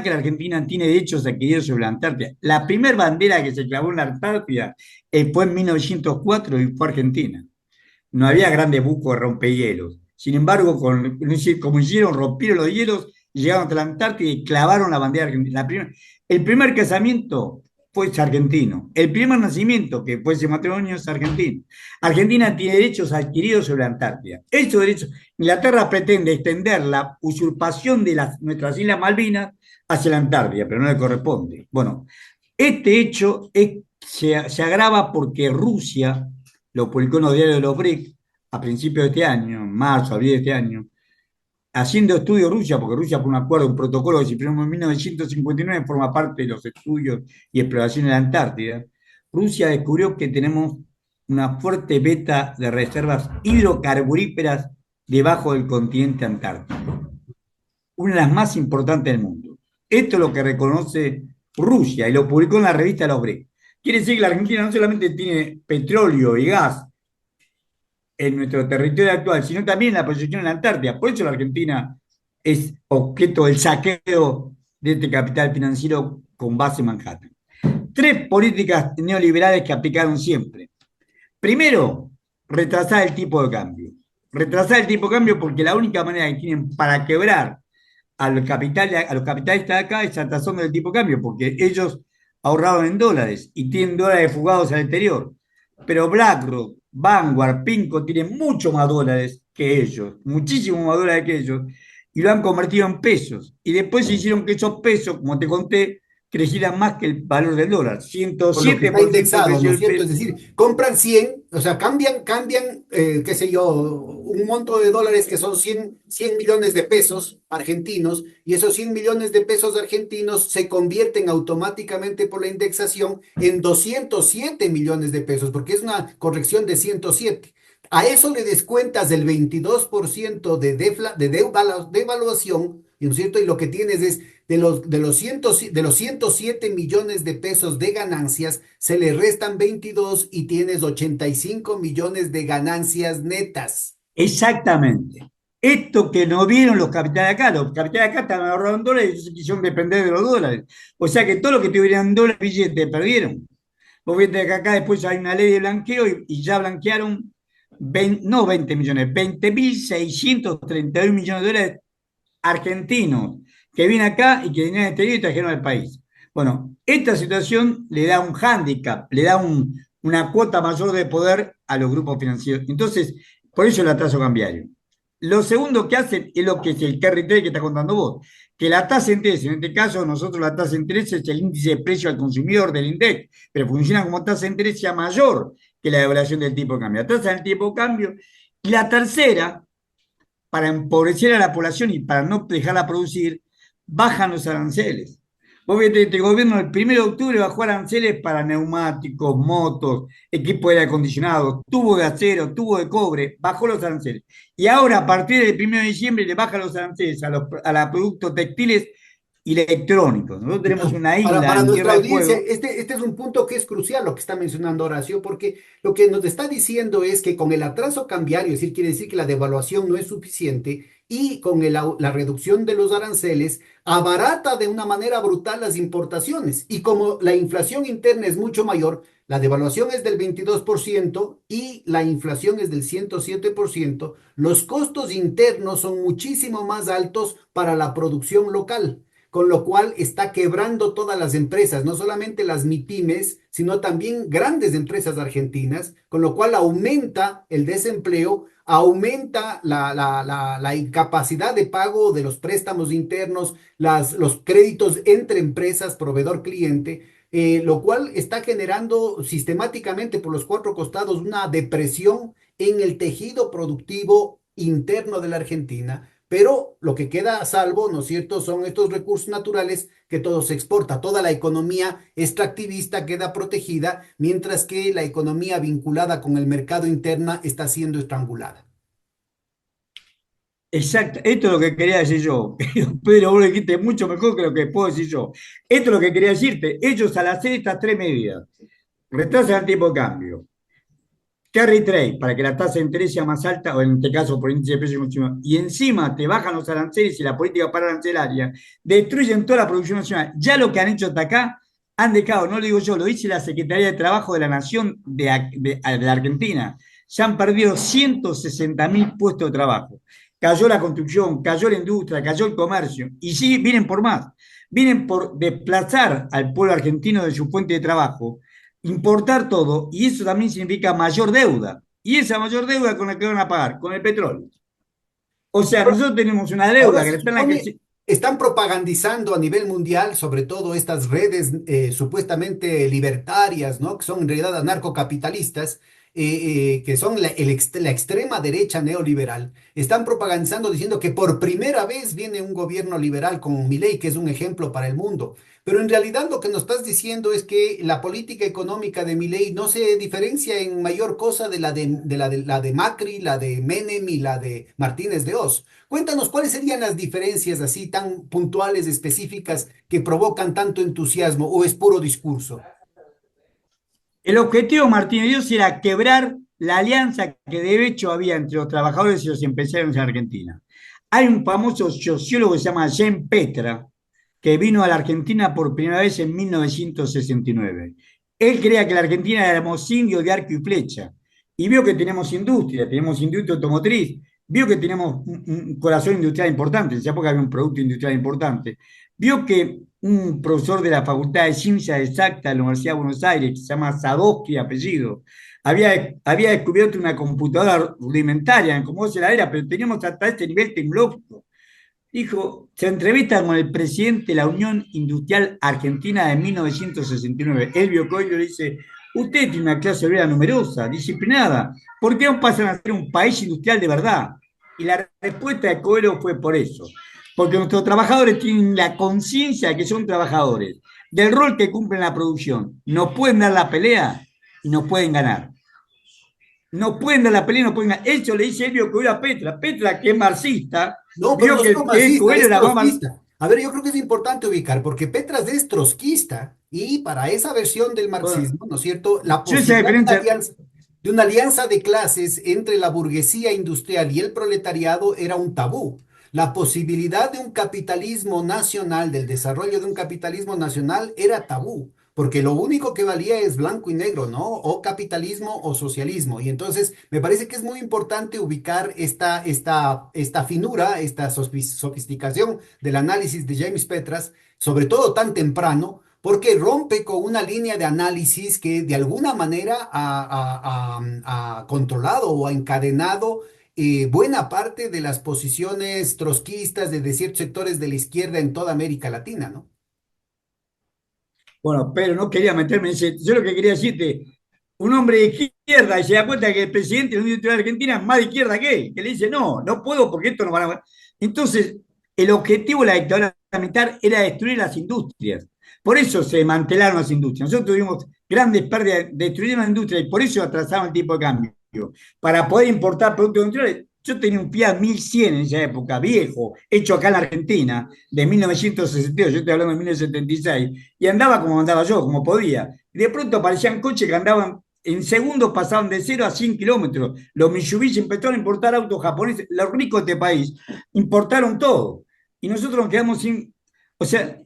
B: que la Argentina tiene derechos adquiridos sobre la Antártida. La primera bandera que se clavó en la Antártida fue en 1904 y fue Argentina. No había grandes bucos de rompehielos. Sin embargo, como hicieron, rompieron los hielos, llegaron hasta la Antártida y clavaron la bandera argentina. El primer casamiento fue argentino. El primer nacimiento, que fue ese matrimonio, es argentino. Argentina tiene derechos adquiridos sobre la Antártida. Esos derechos, Inglaterra pretende extender la usurpación de nuestras Islas Malvinas hacia la Antártida, pero no le corresponde. Bueno, este hecho se agrava porque Rusia lo publicó en los diarios de los BRICS a principios de este año, en marzo, abril de este año, haciendo estudios Rusia, porque Rusia por un acuerdo, un protocolo que se firmó en 1959 forma parte de los estudios y exploraciones de la Antártida. Rusia descubrió que tenemos una fuerte beta de reservas hidrocarburíferas debajo del continente antártico, una de las más importantes del mundo. Esto es lo que reconoce Rusia y lo publicó en la revista Los BRICS. Quiere decir que la Argentina no solamente tiene petróleo y gas en nuestro territorio actual, sino también la proyección en la Antártida. Por eso la Argentina es objeto del saqueo de este capital financiero con base en Manhattan. Tres políticas neoliberales que aplicaron siempre. Primero, retrasar el tipo de cambio. Retrasar el tipo de cambio porque la única manera que tienen para quebrar a los capitalistas de acá es atrasando el tipo de cambio, porque ellos ahorraron en dólares y tienen dólares fugados al exterior. Pero BlackRock, Vanguard, Pinco tienen mucho más dólares que ellos, muchísimo más dólares que ellos, y lo han convertido en pesos. Y después se hicieron que esos pesos, como te conté, creciera más que el valor del dólar.
A: por lo que está
B: 107%
A: indexado, ¿no
B: creció
A: es
B: el
A: cierto? Es
B: peso.
A: decir, compran 100, o sea, cambian, qué sé yo, un monto de dólares que son cien millones de pesos argentinos, y esos 100 millones de pesos argentinos se convierten automáticamente por la indexación en 207 millones de pesos, porque es una corrección de 107. A eso le descuentas el 22% de devaluación, ¿no es cierto? Y lo que tienes es de los 107 millones de pesos de ganancias, se le restan 22 y tienes 85 millones de ganancias netas.
B: Exactamente. Esto que no vieron los capitales acá estaban ahorrando en dólares y se quisieron depender de los dólares. O sea que todo lo que tuvieran dólares billetes perdieron. Vos viste que acá después hay una ley de blanqueo y ya blanquearon 20, no 20 millones, 20.631 millones de dólares argentinos que vienen acá y que vinieron al exterior y trajeron al país. Bueno, esta situación le da un hándicap, le da una cuota mayor de poder a los grupos financieros. Entonces, por eso el atraso cambiario. Lo segundo que hacen es lo que es el carry trade que está contando vos, que la tasa de interés, en este caso nosotros la tasa de interés es el índice de precio al consumidor del INDEC, pero funciona como tasa de interés ya mayor que la devaluación del tipo de cambio. La tasa del tipo de cambio. Y la tercera, para empobrecer a la población y para no dejarla producir, bajan los aranceles. Vos viste, este gobierno el 1 de octubre bajó aranceles para neumáticos, motos, equipo de aire acondicionado, tubo de acero, tubo de cobre, bajó los aranceles. Y ahora, a partir del 1 de diciembre, le baja los aranceles a los productos textiles y electrónicos. Nosotros tenemos una isla
A: Para
B: en
A: nuestra
B: Tierra de
A: audiencia,
B: Fuego.
A: este es un punto que es crucial lo que está mencionando Horacio, porque lo que nos está diciendo es que con el atraso cambiario, es decir, quiere decir que la devaluación no es suficiente y con la reducción de los aranceles, abarata de una manera brutal las importaciones. Y como la inflación interna es mucho mayor, la devaluación es del 22% y la inflación es del 107%, los costos internos son muchísimo más altos para la producción local, con lo cual está quebrando todas las empresas, no solamente las MIPIMES, sino también grandes empresas argentinas, con lo cual aumenta el desempleo, aumenta la incapacidad de pago de los préstamos internos, los créditos entre empresas, proveedor-cliente, lo cual está generando sistemáticamente por los cuatro costados una depresión en el tejido productivo interno de la Argentina, pero lo que queda a salvo, ¿no es cierto?, son estos recursos naturales que todo se exporta. Toda la economía extractivista queda protegida, mientras que la economía vinculada con el mercado interna está siendo estrangulada.
B: Exacto, esto es lo que quería decir yo. Pedro, vos lo dijiste mucho mejor que lo que puedo decir yo. Esto es lo que quería decirte. Ellos al hacer estas tres medidas, retrasan el tipo de cambio, carry trade para que la tasa de interés sea más alta, o en este caso por índice de precios de consumo, y encima te bajan los aranceles y la política paraarancelaria, destruyen toda la producción nacional. Ya lo que han hecho hasta acá, han dejado, no lo digo yo, lo dice la Secretaría de Trabajo de la Nación de la Argentina, se han perdido 160.000 puestos de trabajo. Cayó la construcción, cayó la industria, cayó el comercio, y sí, vienen por más. Vienen por desplazar al pueblo argentino de su fuente de trabajo, importar todo, y eso también significa mayor deuda. Y esa mayor deuda con la que van a pagar, con el petróleo. O sea, nosotros tenemos una
A: Ahora
B: deuda que
A: se
B: está en la que
A: supone, están propagandizando a nivel mundial, sobre todo estas redes supuestamente libertarias, ¿no? Que son en realidad anarcocapitalistas, que son la extrema derecha neoliberal. Están propagandizando diciendo que por primera vez viene un gobierno liberal con Milei, que es un ejemplo para el mundo. Pero en realidad lo que nos estás diciendo es que la política económica de Milei no se diferencia en mayor cosa de la de Macri, la de Menem y la de Martínez de Oz. Cuéntanos cuáles serían las diferencias así tan puntuales, específicas, que provocan tanto entusiasmo o es puro discurso.
B: el objetivo de Martínez Dios era quebrar la alianza que de hecho había entre los trabajadores y los empresarios en Argentina. Hay un famoso sociólogo que se llama Jean Petra, que vino a la Argentina por primera vez en 1969. Él creía que la Argentina éramos indios de arco y flecha, y vio que tenemos industria automotriz, vio que tenemos un corazón industrial importante, en esa época había un producto industrial importante, vio que un profesor de la Facultad de Ciencias Exactas de la Universidad de Buenos Aires, que se llama Sadowski, apellido, había descubierto una computadora rudimentaria, como se la era, pero teníamos hasta este nivel tecnológico. Dijo, se entrevista con el presidente de la Unión Industrial Argentina de 1969. Elvio Coelho le dice, usted tiene una clase obrera numerosa, disciplinada, ¿por qué no pasan a ser un país industrial de verdad? Y la respuesta de Coelho fue por eso, porque nuestros trabajadores tienen la conciencia de que son trabajadores, del rol que cumplen en la producción. No pueden dar la pelea y no pueden ganar. No pueden dar la pelea, no pueden ganar. Eso le dice Elvio Coelho a Petra. Petra, que es marxista,
A: No, pero
B: vio
A: no solo
B: que
A: marxista,
B: Coelho
A: es
B: era más.
A: trotskista. A ver, yo creo que es importante ubicar, porque Petras es trotskista y para esa versión del
B: Bueno,
A: marxismo, ¿no es cierto?, la
B: yo esa
A: posibilidad
B: diferencia,
A: de una alianza de clases entre la burguesía industrial y el proletariado era un tabú. La posibilidad de un capitalismo nacional, del desarrollo de un capitalismo nacional, era tabú. Porque lo único que valía es blanco y negro, ¿no? O capitalismo o socialismo. Y entonces me parece que es muy importante ubicar esta finura, esta sofisticación del análisis de James Petras, sobre todo tan temprano, porque rompe con una línea de análisis que de alguna manera ha controlado o ha encadenado buena parte de las posiciones trotskistas de ciertos sectores de la izquierda en toda América Latina, ¿no?
B: bueno, pero no quería meterme en ese. Yo lo que quería decirte, un hombre de izquierda y se da cuenta que el presidente de la Unión Industrial Argentina es más de izquierda que él, que le dice, no, no puedo porque esto no van a. Entonces, el objetivo de la dictadura militar era destruir las industrias. Por eso se desmantelaron las industrias. Nosotros tuvimos grandes pérdidas, destruyeron las industrias y por eso atrasaron el tipo de cambio. Para poder importar productos industriales, yo tenía un Fiat 1100 en esa época, viejo, hecho acá en la Argentina, de 1962, yo estoy hablando de 1976, y andaba como andaba yo, como podía. Y de pronto aparecían coches que andaban, en segundos pasaban de 0 a 100 kilómetros. Los Mitsubishi empezaron a importar autos japoneses, los ricos de este país, importaron todo. Y nosotros nos quedamos sin. O sea,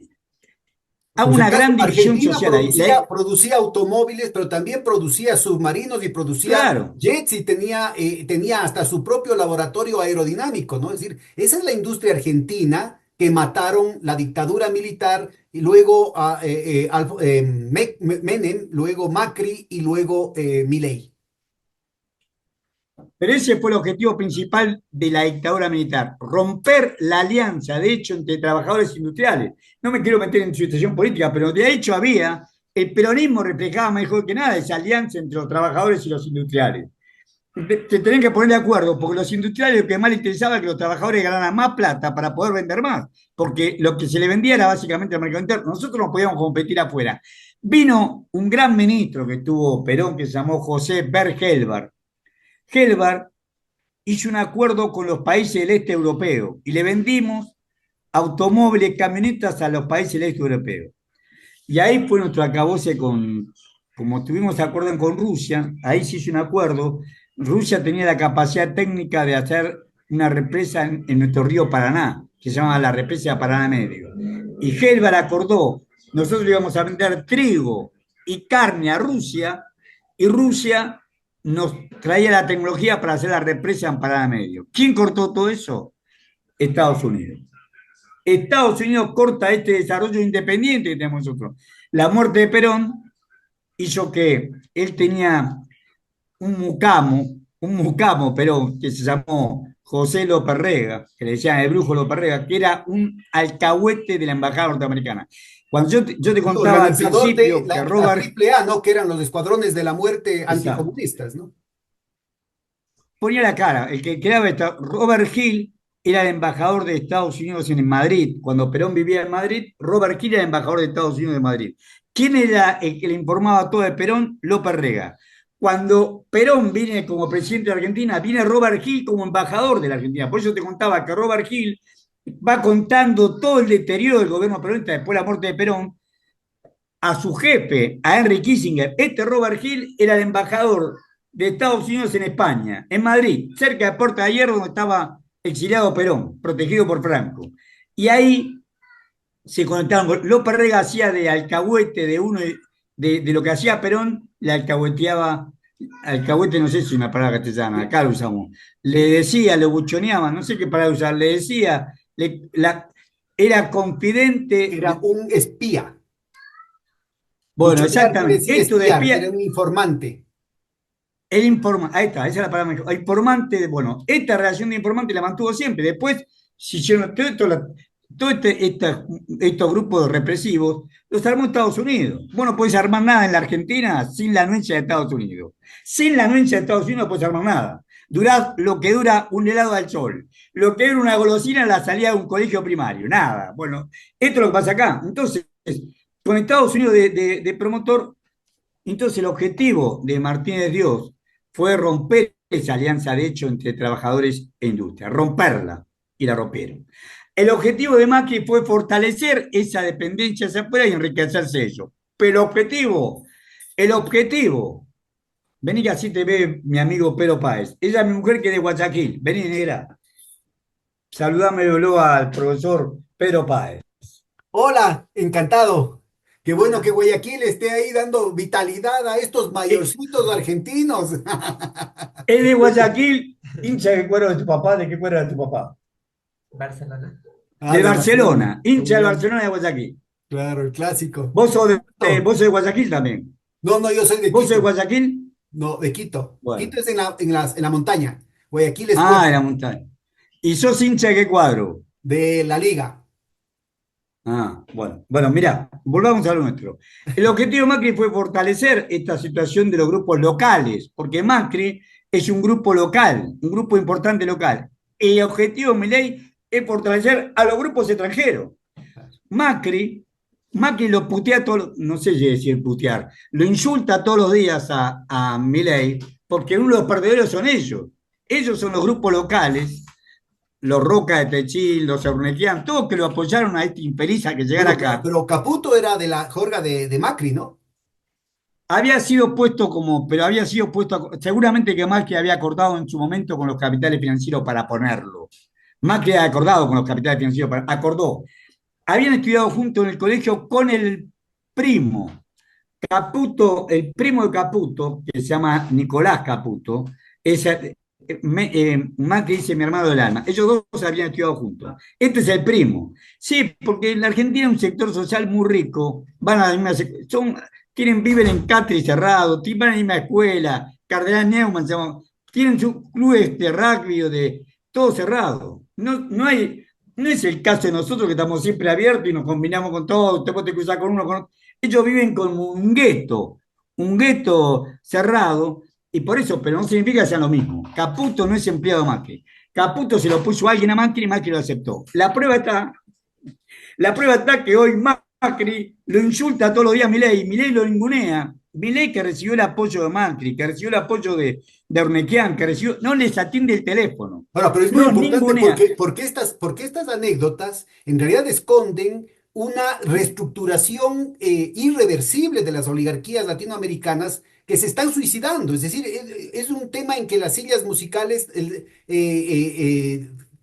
B: hago
A: Por si
B: una
A: acaso,
B: gran división
A: Argentina
B: social ahí.
A: producía automóviles, pero también producía submarinos y producía
B: Claro.
A: jets y tenía hasta su propio laboratorio aerodinámico, ¿no? Es decir, esa es la industria argentina que mataron la dictadura militar y luego Menem, luego Macri y luego Milei.
B: Pero ese fue el objetivo principal de la dictadura militar, romper la alianza, de hecho, entre trabajadores industriales. No me quiero meter en su situación política, pero de hecho había, el peronismo reflejaba mejor que nada esa alianza entre los trabajadores y los industriales. Te tenés que poner de acuerdo, porque los industriales lo que más les interesaba es que los trabajadores ganaran más plata para poder vender más, porque lo que se le vendía era básicamente el mercado interno. Nosotros no podíamos competir afuera. Vino un gran ministro que tuvo Perón, que se llamó José Bergelbar. Gelbar hizo un acuerdo con los países del este europeo y le vendimos automóviles, camionetas a los países del este europeo. Y ahí fue nuestro acabose como tuvimos acuerdo con Rusia, ahí se hizo un acuerdo. Rusia tenía la capacidad técnica de hacer una represa en nuestro río Paraná, que se llama la represa de Paraná Medio. Y Gelbar acordó, nosotros le íbamos a vender trigo y carne a Rusia, y Rusia nos traía la tecnología para hacer la represa en Paraná Medio. ¿Quién cortó todo eso? Estados Unidos. Estados Unidos corta este desarrollo independiente que tenemos nosotros. La muerte de Perón hizo que él tenía un mucamo, Perón, que se llamó José López Rega, que le decían el brujo López Rega, que era un alcahuete de la embajada norteamericana. Cuando yo te contaba al
A: Organizador de
B: principio que
A: la
B: Robert,
A: Triple A, ¿no? Que eran los escuadrones de la muerte
B: exacto,
A: anticomunistas, ¿no?
B: ponía la cara. El que creaba esto, Robert Hill, era el embajador de Estados Unidos en Madrid. Cuando Perón vivía en Madrid, Robert Hill era el embajador de Estados Unidos en Madrid. ¿Quién era el que le informaba todo de Perón? López Rega. Cuando Perón viene como presidente de Argentina, viene Robert Hill como embajador de la Argentina. Por eso te contaba que Robert Hill va contando todo el deterioro del gobierno peronista después de la muerte de Perón a su jefe, a Henry Kissinger. Este Robert Hill era el embajador de Estados Unidos en España, en Madrid, cerca de Puerta de Hierro, donde estaba exiliado Perón, protegido por Franco. Y ahí se conectaron. López Rega hacía de alcahuete de uno de lo que hacía Perón, le alcahueteaba, alcahuete no sé si es una palabra castellana, acá lo usamos, le decía, lo buchoneaba, no sé qué palabra usar, le decía, era confidente.
A: Era un espía.
B: Bueno,
A: Buchonear quiere
B: exactamente,
A: decir
B: esto de
A: espiar, era
B: espía.
A: un informante.
B: Ahí está, esa es la palabra mejor. Informante, bueno, esta relación de informante la mantuvo siempre. Después se hicieron estos grupos represivos, los armó Estados Unidos. Vos no podés armar nada en la Argentina sin la anuencia de Estados Unidos. Sin la anuencia de Estados Unidos no podés armar nada. Durá lo que dura un helado al sol, lo que dura una golosina a la salida de un colegio primario, nada. Bueno, esto es lo que pasa acá. Entonces, con Estados Unidos de promotor, entonces el objetivo de Martínez Dios fue romper esa alianza de hecho entre trabajadores e industria, romperla, y la rompieron. El objetivo de Macri fue fortalecer esa dependencia hacia afuera y enriquecerse ellos. Pero el objetivo, vení que así te ve mi amigo Pedro Páez. Ella es mi mujer que es de Guayaquil. Vení, negra. Saludámelo al profesor Pedro Páez.
A: Hola, encantado. Qué bueno que Guayaquil esté ahí dando vitalidad a estos
B: Es
A: mayorcitos argentinos.
B: de Guayaquil, hincha de cuero de tu papá. ¿De qué cuero de tu papá?
C: Barcelona.
A: Ah,
B: De
A: de Barcelona.
B: Barcelona,
A: Muy
B: hincha del
A: bien.
B: Barcelona de Guayaquil.
A: Claro, el clásico.
B: Vos
A: No,
B: sos de Guayaquil también.
A: no, no, yo soy de
B: ¿Vos sos de
A: Quito.
B: Guayaquil?
A: No, de Quito.
B: Bueno.
A: Quito es en la montaña. Guayaquil es
B: Ah, en
A: puerto
B: la montaña. ¿Y sos hincha de qué cuadro?
A: de la liga.
B: Ah, bueno. Bueno, mirá, volvamos a lo nuestro. El objetivo de Macri fue fortalecer esta situación de los grupos locales, porque Macri es un grupo local, un grupo importante local. El objetivo de Milei es fortalecer a los grupos extranjeros. Macri, Macri lo putea todo, no sé si decir putear, lo insulta todos los días a Milei, porque uno de los perdedores son ellos. Ellos son los grupos locales, los Roca de Techil, los Eurnequian, todos que lo apoyaron a este infeliz a que llegara
A: Bueno,
B: acá.
A: pero Caputo era de la jorga de Macri, ¿no?
B: Había sido puesto pero había sido puesto, seguramente que Macri había acordado en su momento con los capitales financieros para ponerlo. Macri ha acordado con los capitales financieros, acordó. Habían estudiado juntos en el colegio con el primo. Caputo, el primo de Caputo, que se llama Nicolás Caputo, es, Macri dice mi hermano del alma. Ellos dos habían estudiado juntos. Este es el primo. Sí, porque en la Argentina es un sector social muy rico, van a la misma, viven en Catri cerrado, van a la misma escuela, Cardenal Neumann, tienen sus clubes de rugby o de todo cerrado. No es el caso de nosotros que estamos siempre abiertos y nos combinamos con todo, te puedes cruzar con uno, con otro. Ellos viven como un gueto cerrado, y por eso, pero no significa que sean lo mismo. Caputo no es empleado de Macri. Caputo se lo puso a alguien a Macri y Macri lo aceptó. La prueba está que hoy Macri lo insulta todos los días a Milei, Milei lo ningunea. Milei que recibió el apoyo de Macri, que recibió el apoyo de Urnequian, no les atiende el teléfono.
A: Ahora, pero es muy
B: No
A: importante
B: ningunea.
A: porque estas anécdotas en realidad esconden una reestructuración irreversible de las oligarquías latinoamericanas que se están suicidando. Es decir, es un tema en que las sillas musicales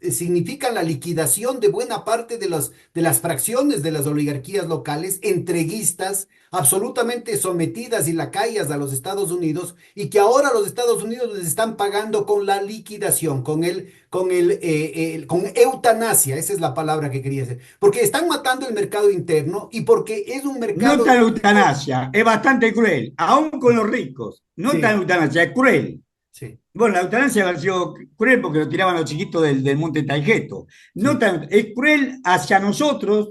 A: significan la liquidación de buena parte de las fracciones de las oligarquías locales, entreguistas, absolutamente sometidas y lacayas a los Estados Unidos, y que ahora los Estados Unidos les están pagando con la liquidación, con eutanasia, esa es la palabra que quería decir, porque están matando el mercado interno y porque es un
B: No
A: mercado
B: tan
A: interno.
B: eutanasia, es bastante cruel, aún con los ricos. No tan
A: Sí,
B: eutanasia, es cruel.
A: sí.
B: Bueno, la eutanasia ha sido cruel porque lo tiraban los chiquitos del Monte Taijeto. No
A: Sí.
B: tan, es cruel hacia nosotros.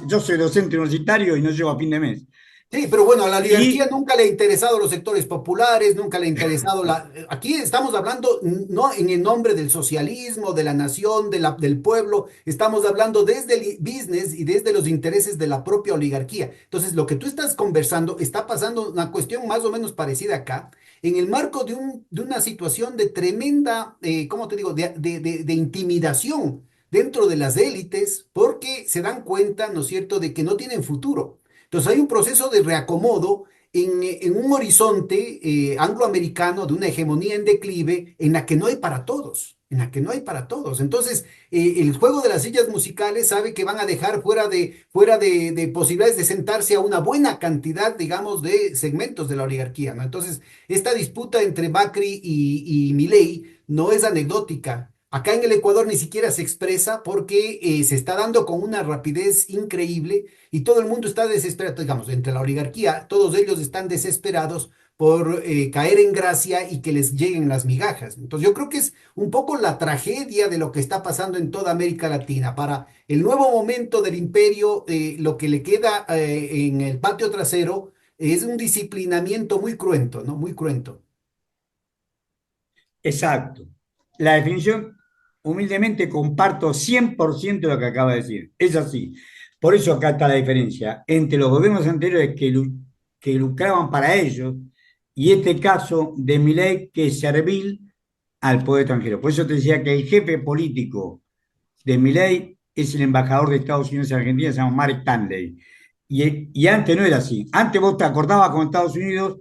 B: Yo soy docente universitario y no llego a fin de mes.
A: Sí, pero bueno, a la oligarquía
B: Y
A: nunca le ha interesado los sectores populares, nunca le ha interesado Aquí estamos hablando no en el nombre del socialismo, de la nación, del pueblo, estamos hablando desde el business y desde los intereses de la propia oligarquía. Entonces, lo que tú estás conversando está pasando una cuestión más o menos parecida acá, en el marco de una situación de tremenda, ¿cómo te digo?, de intimidación dentro de las élites, porque se dan cuenta, ¿no es cierto?, de que no tienen futuro. Entonces hay un proceso de reacomodo en un horizonte angloamericano de una hegemonía en declive en la que no hay para todos, en la que no hay para todos. Entonces, el juego de las sillas musicales sabe que van a dejar fuera de posibilidades de sentarse a una buena cantidad, digamos, de segmentos de la oligarquía, ¿no? Entonces, esta disputa entre Macri y Milei no es anecdótica. Acá en el Ecuador ni siquiera se expresa porque se está dando con una rapidez increíble y todo el mundo está desesperado, digamos, entre la oligarquía, todos ellos están desesperados por caer en gracia y que les lleguen las migajas. Entonces yo creo que es un poco la tragedia de lo que está pasando en toda América Latina. Para el nuevo momento del imperio, lo que le queda en el patio trasero es un disciplinamiento muy cruento, ¿no? Muy cruento.
B: Exacto. La definición, humildemente, comparto 100% lo que acaba de decir. Es así. Por eso acá está la diferencia entre los gobiernos anteriores que lucraban para ellos y este caso de Milei que es servil al poder extranjero. Por eso te decía que el jefe político de Milei es el embajador de Estados Unidos en Argentina, se llama Mark Stanley. Y antes no era así. Antes vos te acordabas con Estados Unidos,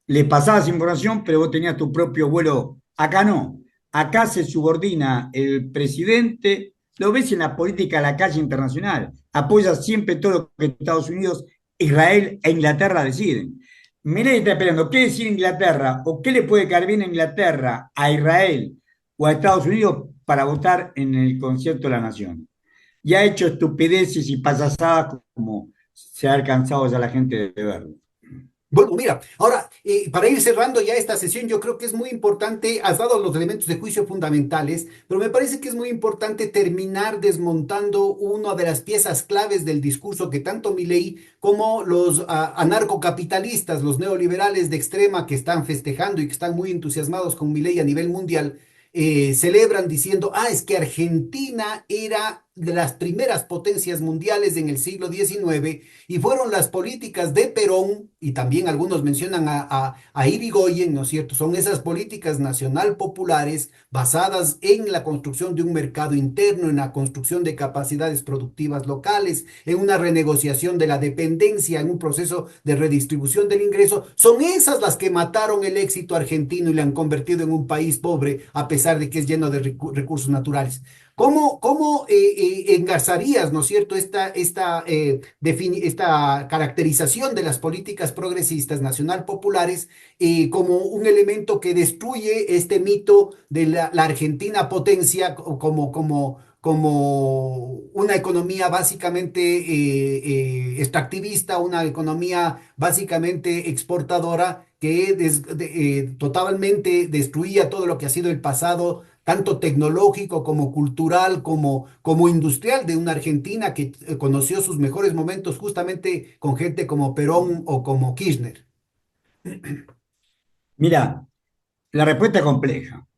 B: le pasabas información, pero vos tenías tu propio vuelo. Acá no. Acá se subordina el presidente, lo ves en la política de la calle internacional, apoya siempre todo lo que Estados Unidos, Israel e Inglaterra deciden. Milei está esperando qué decir Inglaterra o qué le puede caer bien a Inglaterra, a Israel o a Estados Unidos para votar en el concierto de la nación. Y ha hecho estupideces y payasadas como se ha alcanzado ya la gente de verlo.
A: Bueno, mira, ahora, para ir cerrando ya esta sesión, yo creo que es muy importante, has dado los elementos de juicio fundamentales, pero me parece que es muy importante terminar desmontando una de las piezas claves del discurso que tanto Milei como los anarcocapitalistas, los neoliberales de extrema que están festejando y que están muy entusiasmados con Milei a nivel mundial, celebran diciendo, es que Argentina era de las primeras potencias mundiales en el siglo XIX y fueron las políticas de Perón, y también algunos mencionan a Irigoyen, ¿no es cierto? Son esas políticas nacional populares basadas en la construcción de un mercado interno, en la construcción de capacidades productivas locales, en una renegociación de la dependencia, en un proceso de redistribución del ingreso. Son esas las que mataron el éxito argentino y le han convertido en un país pobre, a pesar de que es lleno de recursos naturales. ¿Cómo engarzarías, ¿no es cierto?, esta caracterización de las políticas progresistas nacional populares como un elemento que destruye este mito de la Argentina potencia como una economía básicamente extractivista, una economía básicamente exportadora que totalmente destruía todo lo que ha sido el pasado, tanto tecnológico como cultural, como industrial de una Argentina que conoció sus mejores momentos justamente con gente como Perón o como Kirchner?
B: Mira, la respuesta es compleja.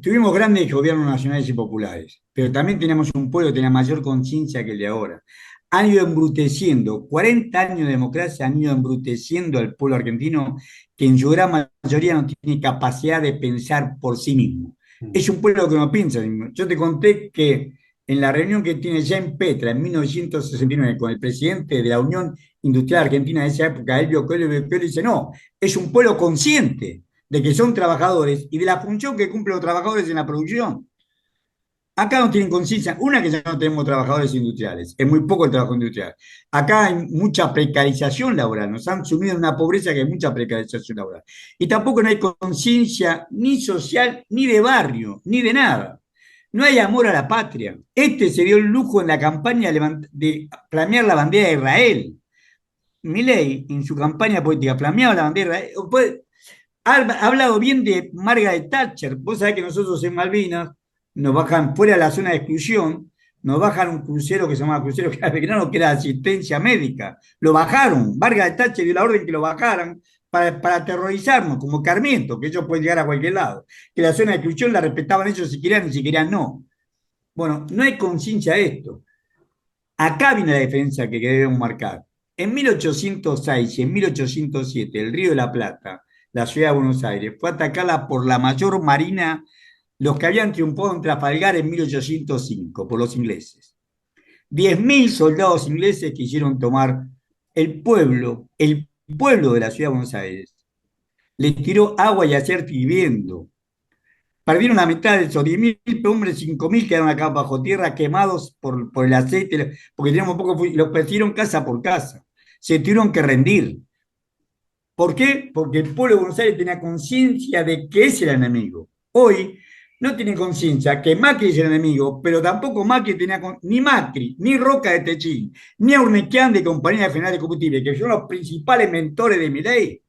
B: Tuvimos grandes gobiernos nacionales y populares, pero también tenemos un pueblo que tenía mayor conciencia que el de ahora. Han ido embruteciendo, 40 años de democracia han ido embruteciendo al pueblo argentino que en su gran mayoría no tiene capacidad de pensar por sí mismo. Es un pueblo que no piensa. Yo te conté que en la reunión que tiene Jean Petra en 1969 con el presidente de la Unión Industrial Argentina de esa época, Elvio Coelho, dice, no, es un pueblo consciente de que son trabajadores y de la función que cumplen los trabajadores en la producción. Acá no tienen conciencia, una que ya no tenemos trabajadores industriales, es muy poco el trabajo industrial. Acá hay mucha precarización laboral, nos han sumido en una pobreza que hay mucha precarización laboral. Y tampoco no hay conciencia ni social, ni de barrio, ni de nada. No hay amor a la patria. Este se dio el lujo en la campaña de flamear la bandera de Israel. Milei, en su campaña política, flameaba la bandera de Israel. Ha hablado bien de Margaret Thatcher. Vos sabés que nosotros en Malvinas nos bajan fuera de la zona de exclusión, nos bajan un crucero que se llama Crucero Belgrano, que era asistencia médica. Lo bajaron. Margaret Thatcher dio la orden que lo bajaran para aterrorizarnos, como Carmiento, que ellos pueden llegar a cualquier lado. Que la zona de exclusión la respetaban ellos si querían y si querían no. Bueno, no hay conciencia de esto. Acá viene la diferencia que debemos marcar. En 1806 y en 1807, el Río de la Plata, la ciudad de Buenos Aires, fue atacada por la mayor marina, los que habían triunfado en Trafalgar en 1805, por los ingleses. 10.000 soldados ingleses quisieron tomar el pueblo de la ciudad de Buenos Aires. Les tiró agua y acerto hirviendo. Perdieron la mitad de esos 10.000 hombres, 5.000 quedaron acá bajo tierra quemados por el aceite, porque teníamos poco, los persiguieron casa por casa. Se tuvieron que rendir. ¿Por qué? Porque el pueblo de Buenos Aires tenía conciencia de que ese era el enemigo. Hoy no tienen conciencia que Macri es el enemigo, pero tampoco Macri tenía, ni Macri, ni Roca de Techín, ni Urnequian de Compañía General de Combustible, que son los principales mentores de Milei.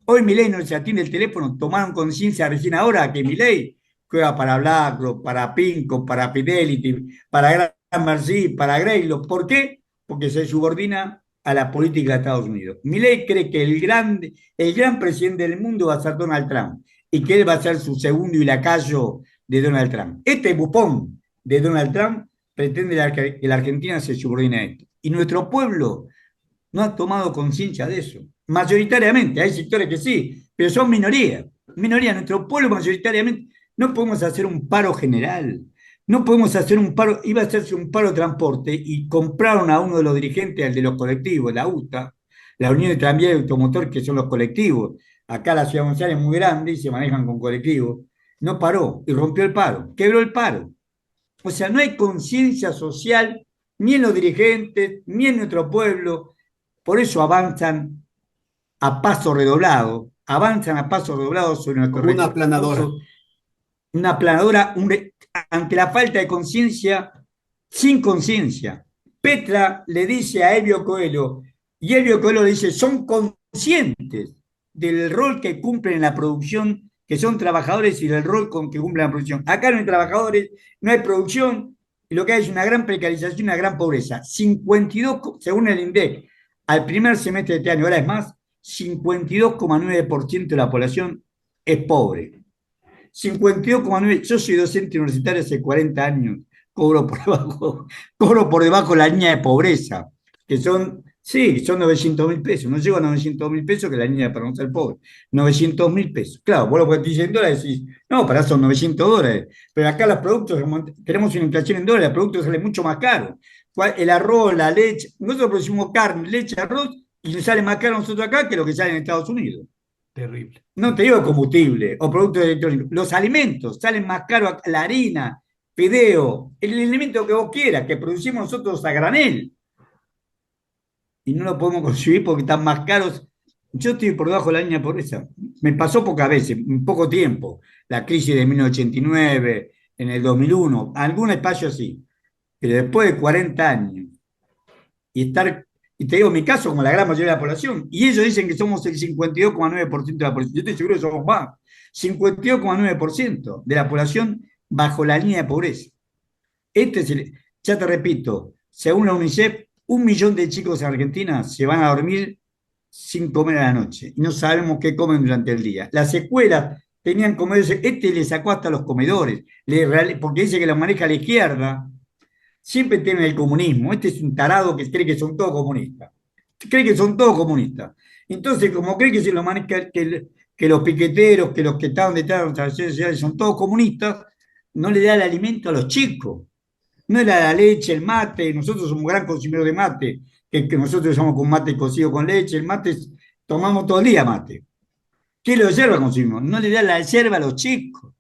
B: Hoy Milei no se atiende el teléfono, tomaron conciencia recién ahora que Milei juega para BlackRock, para Pinco, para Fidelity, para Gramercy, para Greylock. ¿Por qué? Porque se subordina a la política de Estados Unidos. Milei cree que el gran presidente del mundo va a ser Donald Trump y que él va a ser su segundo y lacayo de Donald Trump. Este bufón de Donald Trump pretende que la Argentina se subordine a esto. Y nuestro pueblo no ha tomado conciencia de eso. Mayoritariamente, hay sectores que sí, pero son minorías. Minoría, nuestro pueblo mayoritariamente. No podemos hacer un paro general. No podemos hacer un paro, iba a hacerse un paro de transporte y compraron a uno de los dirigentes, al de los colectivos, la UTA, la Unión de Tranvía y Automotor, que son los colectivos. Acá la ciudad de González es muy grande y se manejan con colectivos. No paró y rompió el paro, quebró el paro. O sea, no hay conciencia social ni en los dirigentes, ni en nuestro pueblo. Por eso avanzan a paso redoblado sobre nuestros
A: como una aplanadora.
B: recursos, una aplanadora ante la falta de conciencia, sin conciencia. Petra le dice a Elvio Coelho, y Elvio Coelho le dice, son conscientes del rol que cumplen en la producción, que son trabajadores y del rol con que cumplen la producción. Acá no hay trabajadores, no hay producción, y lo que hay es una gran precarización y una gran pobreza. 52, según el INDEC, al primer semestre de este año, ahora es más, 52,9% de la población es pobre. 52,9%, yo soy docente universitario hace 40 años, cobro por debajo la línea de pobreza, que son, sí, son 900.000 pesos, no llego a 900.000 pesos, que es la línea para no ser pobre, 900.000 pesos. Claro, vos lo que decís en dólares decís, no, para eso son $900, pero acá los productos, tenemos una inflación en dólares, los productos salen mucho más caros. El arroz, la leche, nosotros producimos carne, leche, arroz, y nos sale más caro a nosotros acá que lo que sale en Estados Unidos.
A: Terrible.
B: No te digo combustible o productos electrónicos, los alimentos salen más caros, la harina, fideo, el alimento que vos quieras, que producimos nosotros a granel, y no lo podemos conseguir porque están más caros. Yo estoy por debajo de la línea de pobreza. Me pasó pocas veces, en poco tiempo, la crisis de 1989, en el 2001, algún espacio así, pero después de 40 años y estar, y te digo mi caso, como la gran mayoría de la población, y ellos dicen que somos el 52,9% de la población, yo estoy seguro que somos más, 52,9% de la población bajo la línea de pobreza. Ya te repito, según la UNICEF, 1 millón de chicos en Argentina se van a dormir sin comer a la noche, y no sabemos qué comen durante el día. Las escuelas tenían comedores, le sacó hasta los comedores, porque dice que los maneja la izquierda, siempre tienen el comunismo. Este es un tarado que cree que son todos comunistas. Cree que son todos comunistas. Entonces, como cree que se lo maneja, que los piqueteros, que los que estaban detrás de nuestras redes sociales son todos comunistas, no le da el alimento a los chicos. No le da la leche, el mate. Nosotros somos gran consumidores de mate, que nosotros usamos con mate cocido con leche. El mate, tomamos todo el día mate. ¿Qué lo de yerba consumimos? No le da la yerba a los chicos.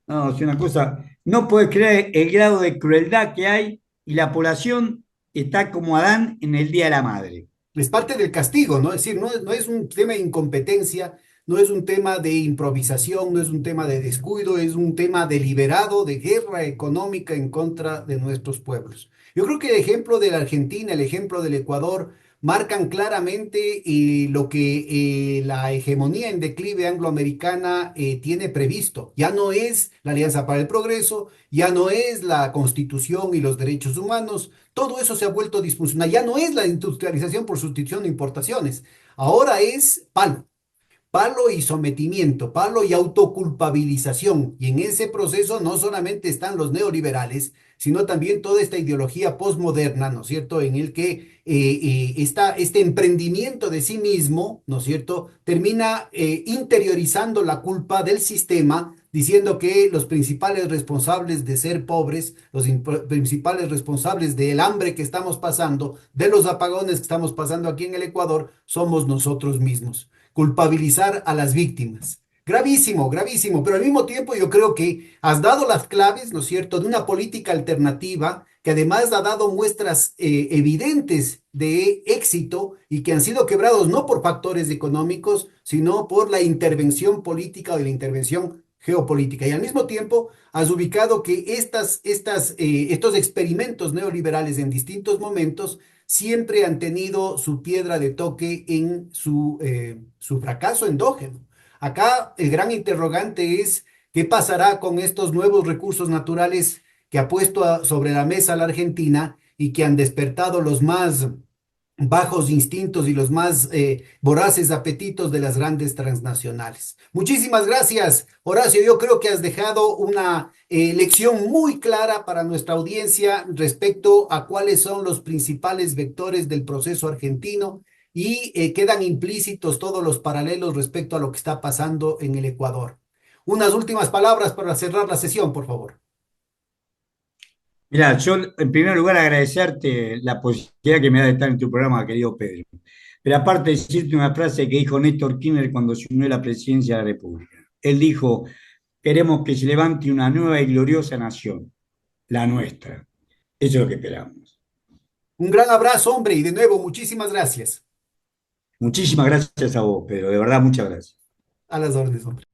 B: No, es una cosa, no puedes creer el grado de crueldad que hay y la población está como Adán en el Día de la Madre.
A: Es parte del castigo, ¿no? Es decir, no es un tema de incompetencia, no es un tema de improvisación, no es un tema de descuido, es un tema deliberado de guerra económica en contra de nuestros pueblos. Yo creo que el ejemplo de la Argentina, el ejemplo del Ecuador, marcan claramente lo que la hegemonía en declive angloamericana tiene previsto. Ya no es la Alianza para el Progreso, ya no es la Constitución y los derechos humanos. Todo eso se ha vuelto disfuncional. Ya no es la industrialización por sustitución de importaciones. Ahora es palo y sometimiento, palo y autoculpabilización. Y en ese proceso no solamente están los neoliberales, sino también toda esta ideología posmoderna, ¿no es cierto?, en el que este emprendimiento de sí mismo, ¿no es cierto?, termina interiorizando la culpa del sistema, diciendo que los principales responsables de ser pobres, los principales responsables del hambre que estamos pasando, de los apagones que estamos pasando aquí en el Ecuador, somos nosotros mismos. Culpabilizar a las víctimas. Gravísimo, gravísimo, pero al mismo tiempo yo creo que has dado las claves, ¿no es cierto?, de una política alternativa que además ha dado muestras evidentes de éxito y que han sido quebrados no por factores económicos, sino por la intervención política o la intervención geopolítica. Y al mismo tiempo has ubicado que estos experimentos neoliberales en distintos momentos siempre han tenido su piedra de toque en su fracaso endógeno. Acá el gran interrogante es qué pasará con estos nuevos recursos naturales que ha puesto sobre la mesa la Argentina y que han despertado los más bajos instintos y los más voraces apetitos de las grandes transnacionales. Muchísimas gracias, Horacio. Yo creo que has dejado una lección muy clara para nuestra audiencia respecto a cuáles son los principales vectores del proceso argentino y quedan implícitos todos los paralelos respecto a lo que está pasando en el Ecuador. Unas últimas palabras para cerrar la sesión, por favor.
B: Mira, yo en primer lugar agradecerte la posibilidad que me da de estar en tu programa, querido Pedro. Pero aparte decirte una frase que dijo Néstor Kirchner cuando se unió a la presidencia de la República. Él dijo, queremos que se levante una nueva y gloriosa nación, la nuestra. Eso es lo que esperamos.
A: Un gran abrazo, hombre, y de nuevo, muchísimas gracias.
B: Muchísimas gracias a vos, Pedro, de verdad, muchas gracias.
A: A las órdenes, hombre.